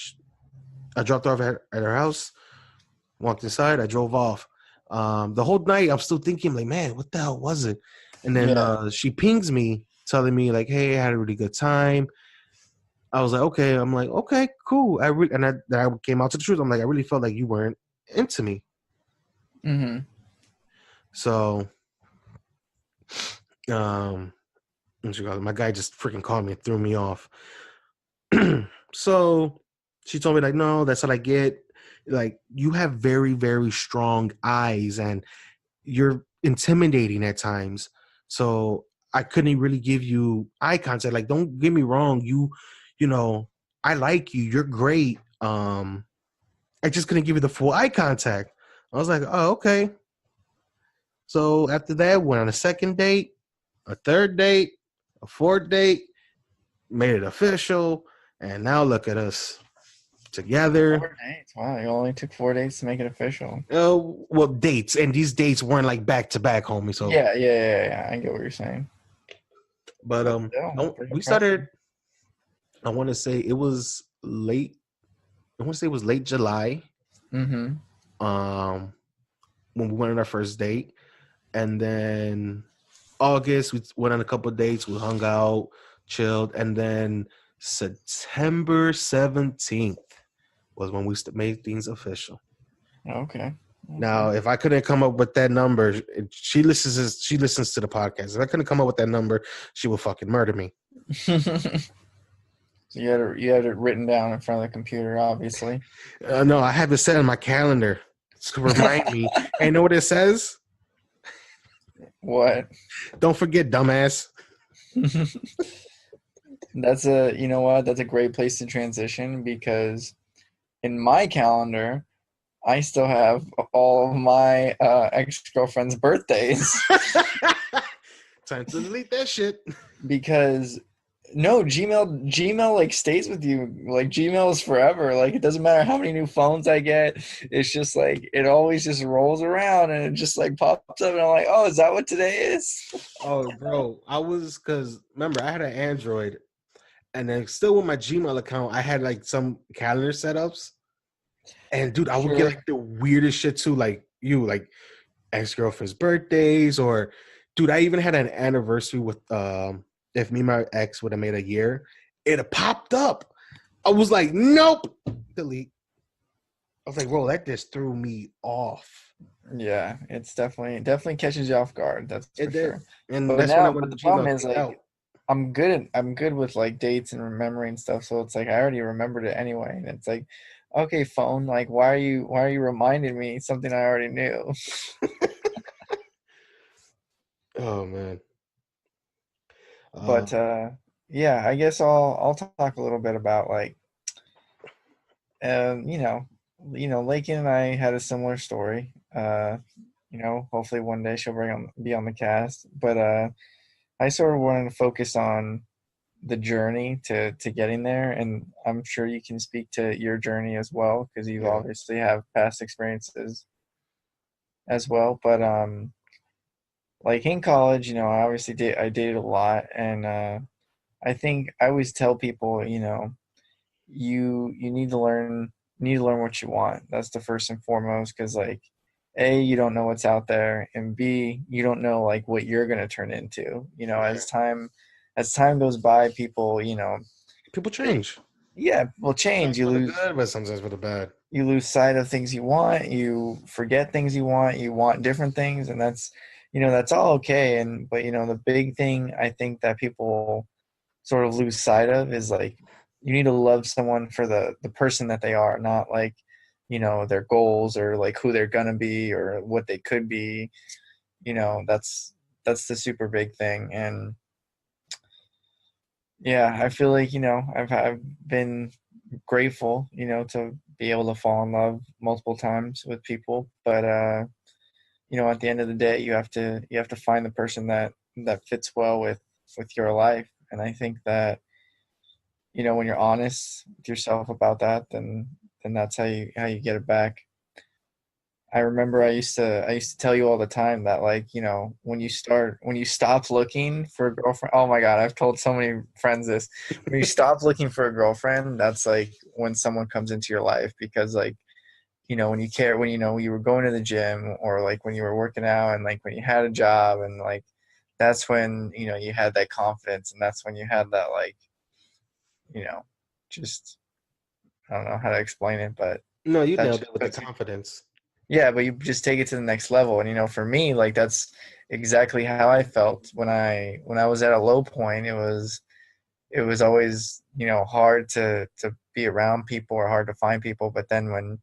dropped her off at her house, walked inside, I drove off. The whole night, I'm still thinking, like, man, what the hell was it? And then she pings me, telling me, like, hey, I had a really good time. I was like, okay. I'm like, okay, cool. I came out to the truth. I'm like, I really felt like you weren't into me. Mm-hmm. So, my guy just freaking called me and threw me off. So she told me, like, no, that's what I get. Like, you have very, very strong eyes and you're intimidating at times. So I couldn't really give you eye contact. Like, don't get me wrong. You know, I like you. You're great. I just couldn't give you the full eye contact. I was like, oh, okay. So after that, went on a second date, a third date, a fourth date, made it official. And now look at us together. 4 dates. Wow, you only took 4 days to make it official. Well, dates, and these dates weren't like back to back, homie. So Yeah. I get what you're saying. But we started. I want to say it was late. I want to say it was late July. Mm-hmm. When we went on our first date, and then August we went on a couple of dates. We hung out, chilled, and then September 17th was when we made things official. Okay. Now, if I couldn't come up with that number, she listens to the podcast. If I couldn't come up with that number, she would fucking murder me. So you had it written down in front of the computer, obviously. No, I have it set on my calendar to remind me. And you know what it says? What? Don't forget, dumbass. That's a great place to transition, because in my calendar, I still have all of my ex-girlfriend's birthdays. Time to delete that shit. Because no, Gmail like stays with you. Like, Gmail is forever. Like, it doesn't matter how many new phones I get. It's just like, it always just rolls around and it just like pops up and I'm like, oh, is that what today is? Oh, bro. Because remember, I had an Android, and then still with my Gmail account, I had like some calendar setups. And dude, I would get like the weirdest shit too, like ex-girlfriend's birthdays, or dude, I even had an anniversary with if me and my ex would have made a year, it popped up. I was like, nope, delete. I was like, bro, that just threw me off. Yeah, it's definitely catches you off guard. That's for sure. And but that's now, when I went the to problem Gmail is, like, I'm good with like dates and remembering stuff. So it's like I already remembered it anyway, and it's like, okay, phone, like, why are you reminding me something I already knew? Oh man. But yeah, I guess I'll talk a little bit about, like, you know, Lakin and I had a similar story. Hopefully one day she'll be on the cast. But I sort of wanted to focus on the journey to getting there, and I'm sure you can speak to your journey as well, because you obviously have past experiences as well. But like in college, I obviously I dated a lot, and I think I always tell people, you need to learn what you want. That's the first and foremost, because, like, A, you don't know what's out there, and B, you don't know like what you're gonna turn into. As time goes by, people People change. Yeah, well, change. Sometimes for the good, but sometimes for the bad. You lose sight of things you want. You forget things you want. You want different things, and that's, that's all okay. But the big thing I think that people sort of lose sight of is like you need to love someone for the person that they are, not like their goals or like who they're gonna be or what they could be. That's the super big thing. And yeah, I feel like I've been grateful to be able to fall in love multiple times with people, but at the end of the day you have to find the person that fits well with your life. And I think that when you're honest with yourself about that, then that's how you get it back. I remember I used to tell you all the time that, like, when you stop looking for a girlfriend. Oh my God, I've told so many friends this. When you stop looking for a girlfriend, that's like when someone comes into your life, because like, when you care, when you were going to the gym, or like when you were working out, and like when you had a job, and like that's when you had that confidence, and that's when you had that, like, you know just, I don't know how to explain it, but No, you that nailed just it with the puts you. confidence. Yeah, but you just take it to the next level. And for me, like, that's exactly how I felt when I was at a low point. It was always, hard to be around people, or hard to find people. But then when,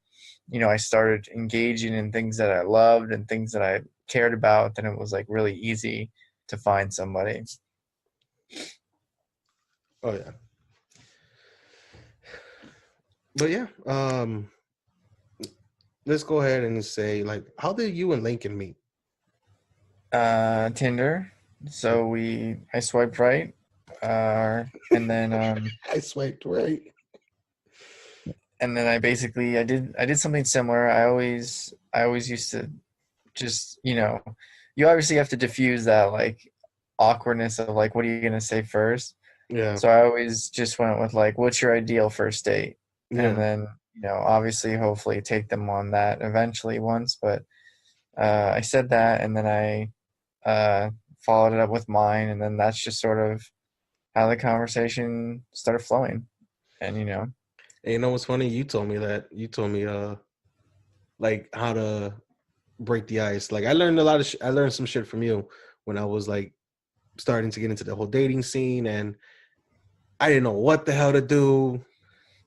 I started engaging in things that I loved and things that I cared about, then it was like really easy to find somebody. Oh yeah. But yeah, let's go ahead and say, like, how did you and Lincoln meet? Tinder. So I swiped right, and then I swiped right. I did something similar. I always used to just, you obviously have to diffuse that, like, awkwardness of like, what are you gonna say first? Yeah, So I always just went with like, what's your ideal first date? And yeah. then, obviously, hopefully take them on that eventually once. But I said that, and then I followed it up with mine, and then that's just sort of how the conversation started flowing. And And you know what's funny? You told me that. You told me like how to break the ice. Like I learned a lot of I learned some shit from you when I was like starting to get into the whole dating scene, and I didn't know what the hell to do.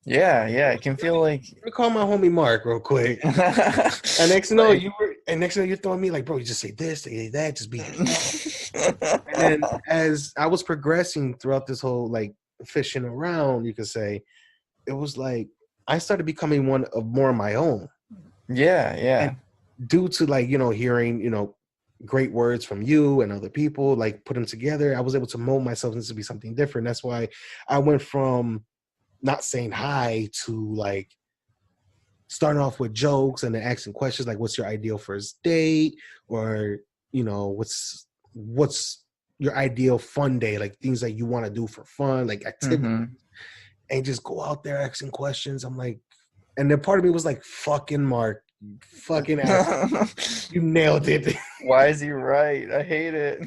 yeah, yeah, it can feel like Let me call my homie Mark real quick. And next thing you know, you're throwing me like, bro, you just say that, just be yourself. And then as I was progressing throughout this whole like fishing around, you could say, it was like I started becoming one of more of my own. yeah, And yeah. due to like, hearing, great words from you and other people, like put them together, I was able to mold myself into be something different. That's why I went from not saying hi to like starting off with jokes and then asking questions like, what's your ideal first date? Or, what's your ideal fun day? Like things that you want to do for fun, like activities, Hmm. and just go out there asking questions. I'm like, and then part of me was like, fucking Mark, you fucking ass. You nailed it. Why is he right? I hate it.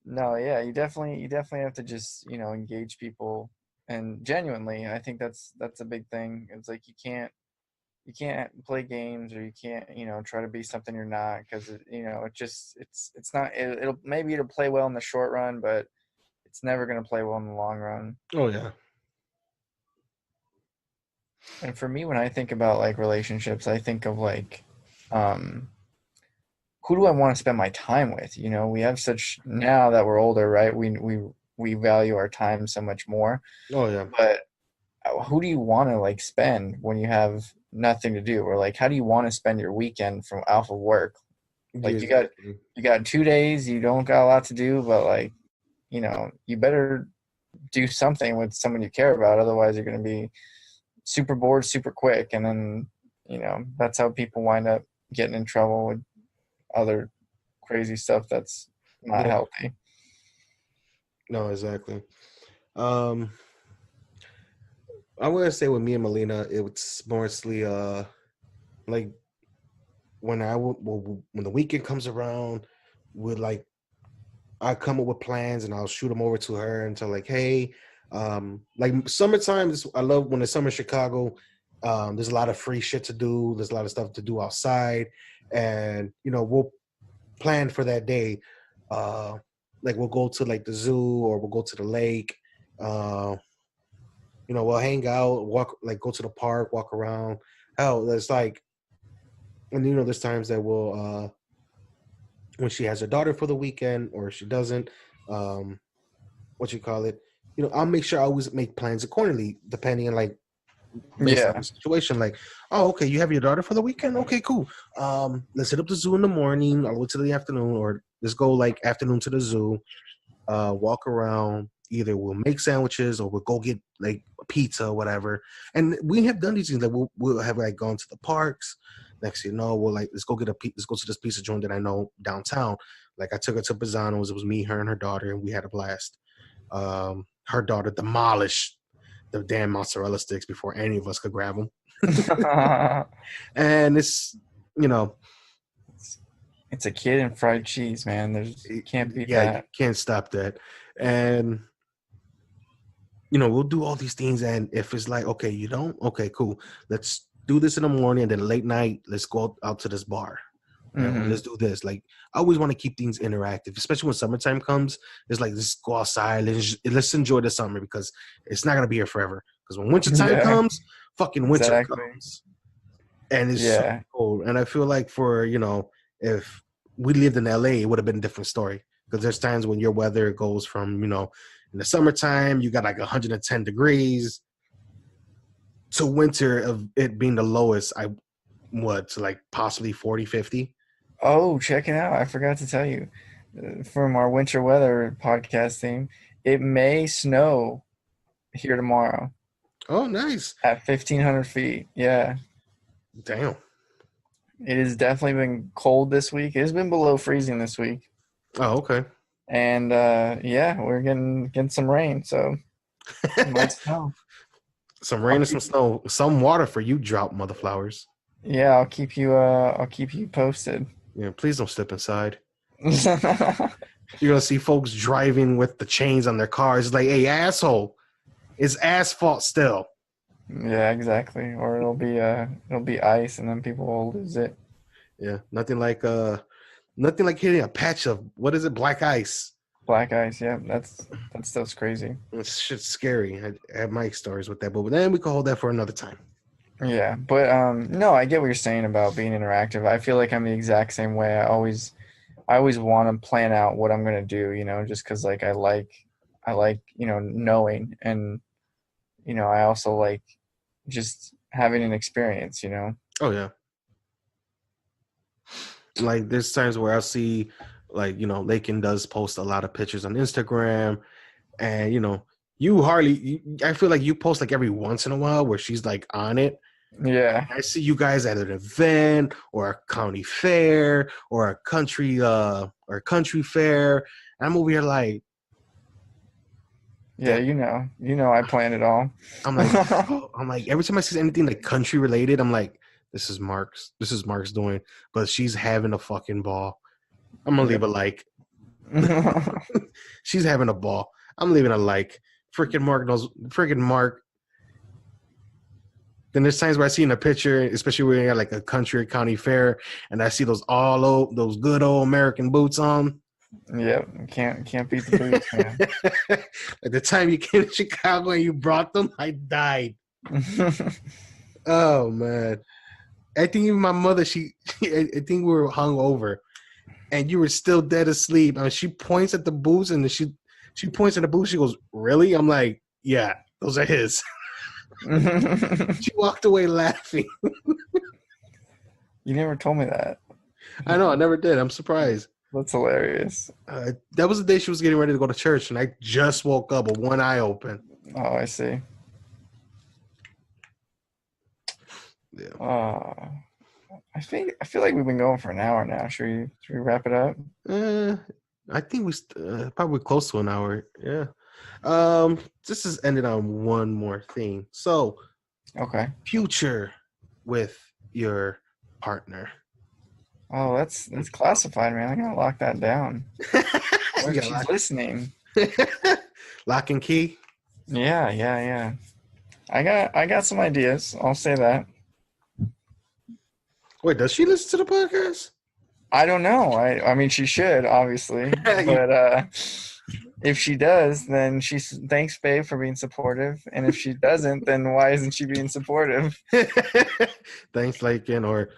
No, yeah, you definitely have to just, engage people, and genuinely. I think that's a big thing. It's like you can't play games, or you can't, try to be something you're not, because it just it's not it'll play well in the short run, but it's never going to play well in the long run. Oh yeah. And for me, when I think about like relationships, I think of like, um who do I want to spend my time with? We have such, now that we're older, right? We value our time so much more. Oh yeah. But who do you want to like spend when you have nothing to do? Or like, how do you want to spend your weekend from off of work? Yeah, Like, you got exactly. you got 2 days, you don't got a lot to do, but like, you better do something with someone you care about. Otherwise, you're going to be super bored super quick, and then that's how people wind up getting in trouble with other crazy stuff that's not Yeah. healthy. No, exactly. Um, I want to say with me and Melina, it's mostly like when when the weekend comes around, we're like I come up with plans and I'll shoot them over to her and tell like, hey, like summertime. I love when it's summer in Chicago. There's a lot of free shit to do. There's a lot of stuff to do outside, and we'll plan for that day. Like we'll go to like the zoo or we'll go to the lake. We'll hang out, walk, like go to the park, walk around. Hell, there's like, and there's times that we'll when she has her daughter for the weekend or she doesn't, what you call it, I'll make sure I always make plans accordingly, depending on like based on the situation. Like, oh, okay, you have your daughter for the weekend? Okay, cool. Let's hit up the zoo in the morning, all the way to the afternoon, or let's go like afternoon to the zoo, walk around. Either we'll make sandwiches or we'll go get like pizza or whatever. And we have done these things. Like we'll have like gone to the parks. Next thing you know, we'll like let's go to this pizza joint that I know downtown. Like I took her to Pisano's. It was me, her, and her daughter, and we had a blast. Her daughter demolished the damn mozzarella sticks before any of us could grab them. And it's it's a kid and fried cheese, man. You can't beat that. You can't stop that. And we'll do all these things, and if it's like, okay, you don't, okay, cool, let's do this in the morning, and then late night, let's go out to this bar. Let's do this. Like, I always want to keep things interactive, especially when summertime comes. It's like, let's go outside, let's enjoy the summer, because it's not gonna be here forever. Because when wintertime comes, fucking winter comes, and it's so cold. And I feel like for if we lived in LA, it would have been a different story, because there's times when your weather goes from in the summertime, you got like 110 degrees to winter of it being the lowest, to like possibly 40, 50. Oh, check it out. I forgot to tell you from our winter weather podcast theme, it may snow here tomorrow. Oh, nice. At 1,500 feet. Yeah. Damn. It has definitely been cold this week. It has been below freezing this week. Oh, okay. And we're getting some rain, so it might snow. Some rain and some snow, some water for you, drought motherflowers. Yeah, I'll keep you posted. Yeah, please don't step inside. You're gonna see folks driving with the chains on their cars. It's like, hey, asshole, it's asphalt still. Yeah, exactly. Or it'll be ice, and then people will lose it. Yeah, nothing like hitting a patch of, what is it, black ice. Black ice, yeah, that's stuff's crazy. It's shit's scary. I have my stories with that, but then we can hold that for another time. Yeah, but no, I get what you're saying about being interactive. I feel like I'm the exact same way. I always want to plan out what I'm gonna do, just because like I like knowing, and I also like just having an experience. Oh yeah. Like there's times where I'll see, like, Lakin does post a lot of pictures on Instagram, and I feel like you post like every once in a while where she's like on it. Yeah. I see you guys at an event or a county fair or a country fair. And I'm over here like, yeah, I plan it all. I'm like every time I see anything like country related, I'm like, this is Marc's doing, but she's having a fucking ball. I'm gonna leave a like. She's having a ball. I'm leaving a like. Freaking Marc. Then there's times where I see in a picture, especially when you're at like a country or county fair, and I see those good old American boots on. Yep, can't beat the boots, man. At the time you came to Chicago and you brought them, I died. Oh man. I think even my mother, I think we were hung over, and you were still dead asleep. I mean, she points at the boots, and she points at the boots. She goes, "Really?" I'm like, "Yeah, those are his." She walked away laughing. You never told me that. I know, I never did. I'm surprised. That's hilarious. That was the day she was getting ready to go to church, and I just woke up with one eye open. Oh, I see. Yeah. I feel like we've been going for an hour now. Should we wrap it up? I think we probably close to an hour. Yeah. This is ended on one more thing. So, okay. Future with your partner. Oh, that's classified, man. I gotta lock that down. What if she's listening? Lock and key. Yeah. I got some ideas. I'll say that. Wait, does she listen to the podcast? I don't know. I mean, she should obviously, but if she does, then she's thanks, babe, for being supportive. And if she doesn't, then why isn't she being supportive? Thanks, Lakin, or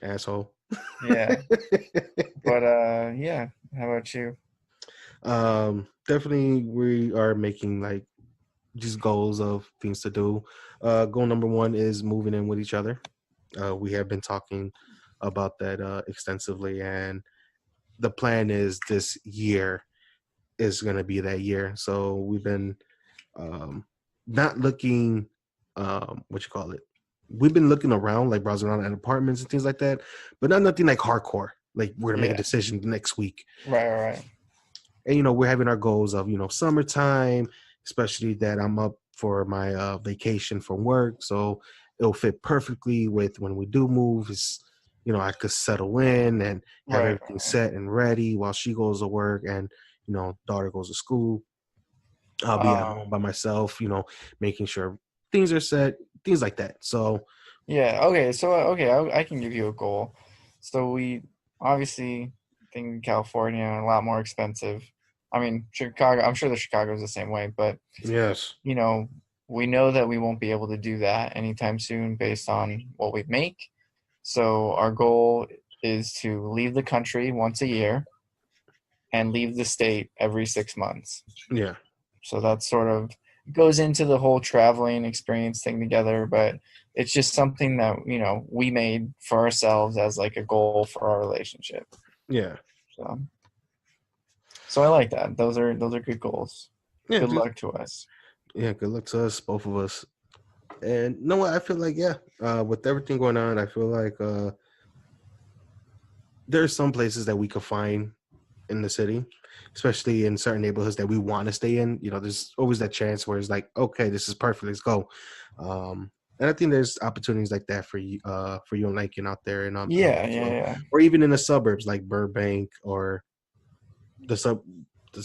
asshole. Yeah. But yeah. How about you? Definitely we are making like just goals of things to do. Goal number one is moving in with each other. We have been talking about that extensively, and the plan is this year is going to be that year. So we've been not looking, what you call it? We've been looking around, like browsing around at apartments and things like that, but not nothing like hardcore. Like we're gonna make a decision next week. Right. And we're having our goals of summertime, especially that I'm up for my vacation from work, so it'll fit perfectly with when we do move. Is I could settle in and have everything set and ready while she goes to work and daughter goes to school. I'll be at home by myself, making sure things are set, things like that. So yeah, okay. So I can give you a goal. So we obviously think California a lot more expensive. I mean, Chicago. I'm sure the Chicago is the same way, but yes, we know that we won't be able to do that anytime soon based on what we make. So our goal is to leave the country once a year and leave the state every 6 months. yeah. So that sort of goes into the whole traveling experience thing together, but it's just something that, we made for ourselves as like a goal for our relationship. Yeah. So I like that. Those are good goals. Yeah, good luck to us. Yeah, good luck to us, both of us. And you know what? I feel like, with everything going on, I feel like there's some places that we could find in the city, especially in certain neighborhoods that we want to stay in. There's always that chance where it's like, okay, this is perfect, let's go. And I think there's opportunities like that for you and Lincoln out there, and Yeah. Or even in the suburbs like Burbank or the suburbs.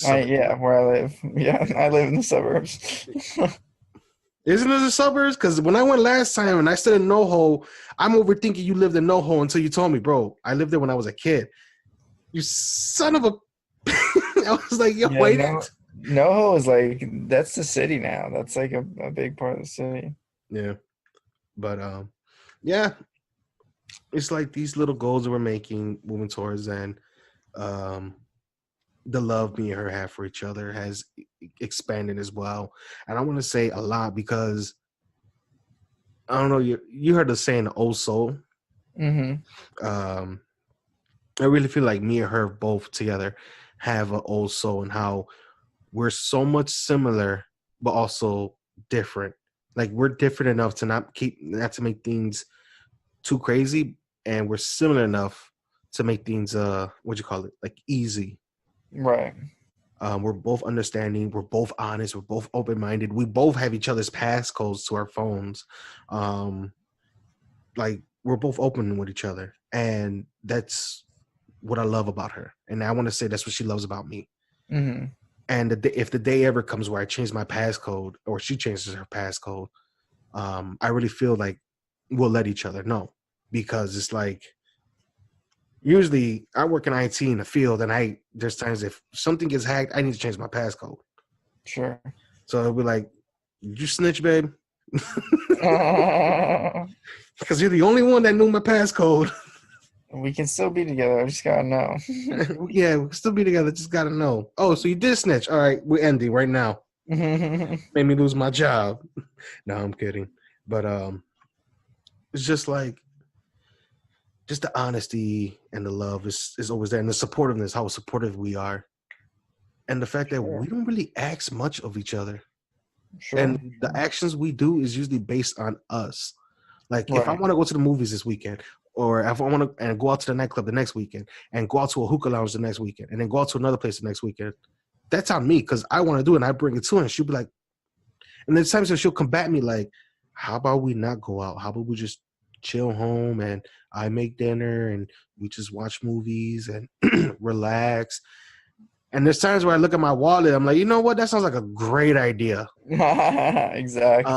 Where I live. Yeah, I live in the suburbs. Isn't it the suburbs? Because when I went last time and I stayed in NoHo, I'm overthinking you lived in NoHo until you told me, bro, I lived there when I was a kid. You son of a... I was like, yo, wait. NoHo is like, that's the city now. That's like a big part of the city. Yeah. But, yeah. It's like these little goals that we're moving towards, and the love me and her have for each other has expanded as well. And I want to say a lot because, I don't know, you heard the saying, old soul. Mm-hmm. I really feel like me and her both together have an old soul, and how we're so much similar, but also different. Like we're different enough to not to make things too crazy, and we're similar enough to make things like easy. Right. We're both understanding. We're both honest. We're both open-minded. We both have each other's passcodes to our phones. Like we're both open with each other, and that's what I love about her. And I want to say that's what she loves about me. Mm-hmm. And if the day ever comes where I change my passcode or she changes her passcode, I really feel like we'll let each other know, because it's like, usually I work in IT in the field, and there's times if something gets hacked, I need to change my passcode. Sure. So it'll be like, you snitch, babe? Because you're the only one that knew my passcode. We can still be together. I just gotta know. Yeah, we can still be together. Just gotta know. Oh, so you did snitch. All right, we're ending right now. Made me lose my job. No, I'm kidding. But it's just like, just the honesty and the love is always there, and the supportiveness, how supportive we are, and the fact that we don't really ask much of each other. Sure. And the actions we do is usually based on us. Like if I want to go to the movies this weekend, or if I want to go out to the nightclub the next weekend, and go out to a hookah lounge the next weekend, and then go out to another place the next weekend, that's on me, because I want to do it, and I bring it to her, and she'll be like, and there's times that she'll combat me like, how about we not go out? How about we just chill home, and I make dinner, and we just watch movies and relax. And there's times where I look at my wallet, I'm like, you know what? That sounds like a great idea. Exactly.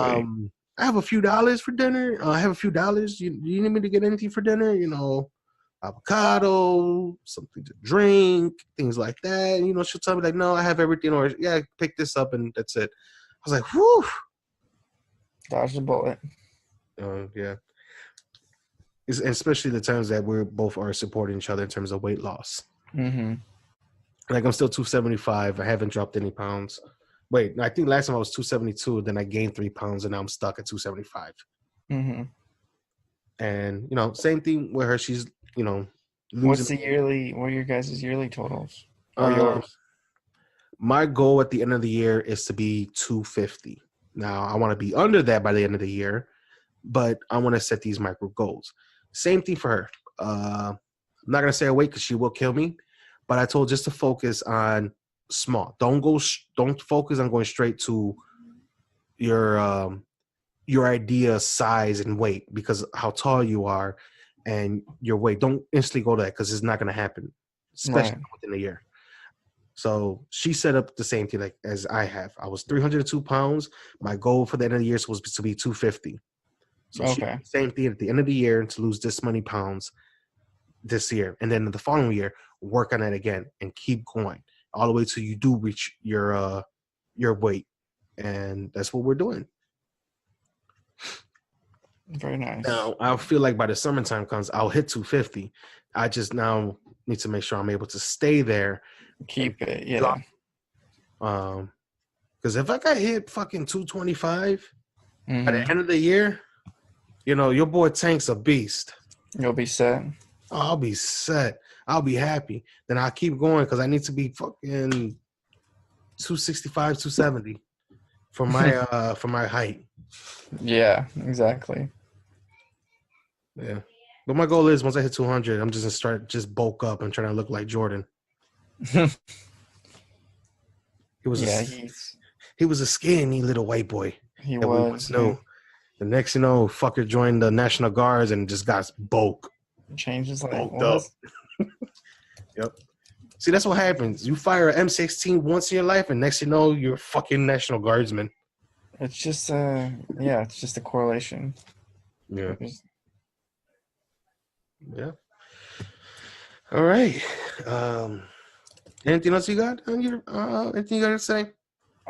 I have a few dollars for dinner. I have a few dollars. You need me to get anything for dinner? You know, avocado, something to drink, things like that. You know, she'll tell me like, no, I have everything, or yeah, pick this up and that's it. I was like, whew. Dodge the bullet. Yeah. Especially the times that we're both are supporting each other in terms of weight loss. Mm-hmm. Like I'm still 275. I haven't dropped any pounds. Wait, I think last time I was 272. Then I gained 3 pounds, and now I'm stuck at 275. Mm-hmm. And you know, same thing with her. She's losing. What are your guys' yearly totals? Or Uh, yours? my goal at the end of the year is to be 250. Now I want to be under that by the end of the year, but I want to set these micro goals. Same thing for her. I'm not gonna say her weight because she will kill me, but I told just to focus on small. Don't focus on going straight to your idea size and weight because how tall you are and your weight. Don't instantly go to that because it's not gonna happen, especially within a year. So she set up the same thing like as I have. I was 302 pounds. My goal for the end of the year was to be 250. So she did the same thing at the end of the year to lose this many pounds this year. And then the following year, work on that again and keep going all the way till you do reach your weight. And that's what we're doing. Very nice. Now, I feel like by the summertime comes, I'll hit 250. I just now need to make sure I'm able to stay there. Keep it, yeah. Because if I got hit fucking 225 Mm-hmm. by the end of the year, you know, your boy Tank's a beast. You'll be set. Oh, I'll be set. I'll be happy. Then I'll keep going because I need to be fucking 265, 270 for my height. Yeah, exactly. Yeah. But my goal is once I hit 200, I'm just going to start bulk up and trying to look like Jordan. He was a skinny little white boy. He was. No. The next, fucker joined the National Guards and just got bulk. Changed his life. Bulked up. Yep. See, that's what happens. You fire an M16 once in your life, and next you know, you're a fucking National Guardsman. It's just it's just a correlation. Yeah. Yeah. All right. Anything else you got on your anything you got to say?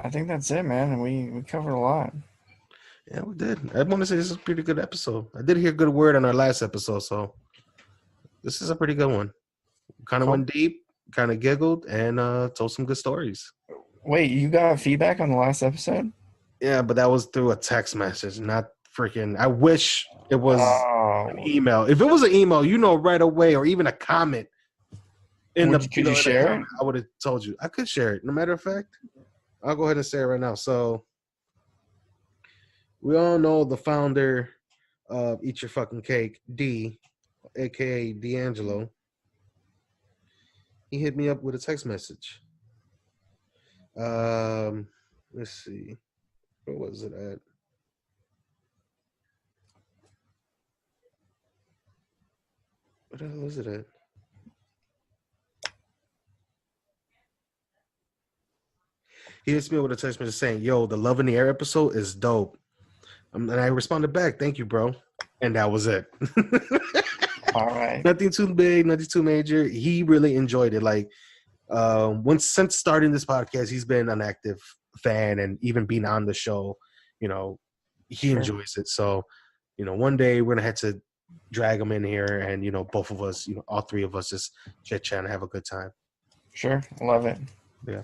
I think that's it, man. And we covered a lot. Yeah, we did. I want to say this is a pretty good episode. I did hear a good word on our last episode, so this is a pretty good one. Kind of went deep, kind of giggled, and told some good stories. Wait, you got feedback on the last episode? Yeah, but that was through a text message, not freaking. I wish it was an email. If it was an email, right away, or even a comment. Could you share it? I would have told you. I could share it. No matter of fact, I'll go ahead and say it right now. So we all know the founder of Eat Your Fucking Cake, D, a.k.a. D'Angelo. He hit me up with a text message. Let's see. Where was it at? What the hell is it at? He hits me up with a text message saying, yo, the Love in the Air episode is dope. And I responded back, thank you, bro. And that was it. All right. Nothing too big, nothing too major. He really enjoyed it. Like, since starting this podcast, he's been an active fan, and even being on the show, he enjoys it. So, one day we're gonna have to drag him in here, and both of us, all three of us, just chit chat and have a good time. Sure, love it. Yeah.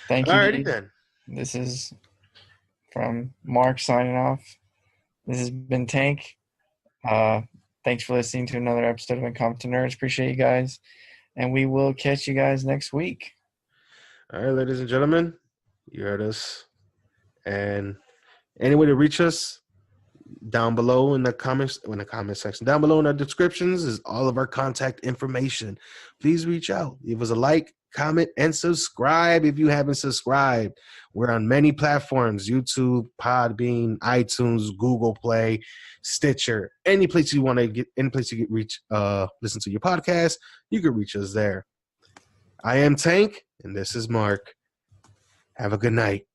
Thank you. Alrighty then. This is from Mark signing off. This has been Tank. Thanks for listening to another episode of Incompetent Nerds. Appreciate you guys. And we will catch you guys next week. All right, ladies and gentlemen, you heard us. And any way to reach us, down below in the comment section, down below in our descriptions is all of our contact information. Please reach out. Give us a like, comment, and subscribe if you haven't subscribed. We're on many platforms: YouTube, Podbean, iTunes, Google Play, Stitcher. Any place you want to get, any place you can reach, listen to your podcast, you can reach us there. I am Tank. And this is Mark. Have a good night.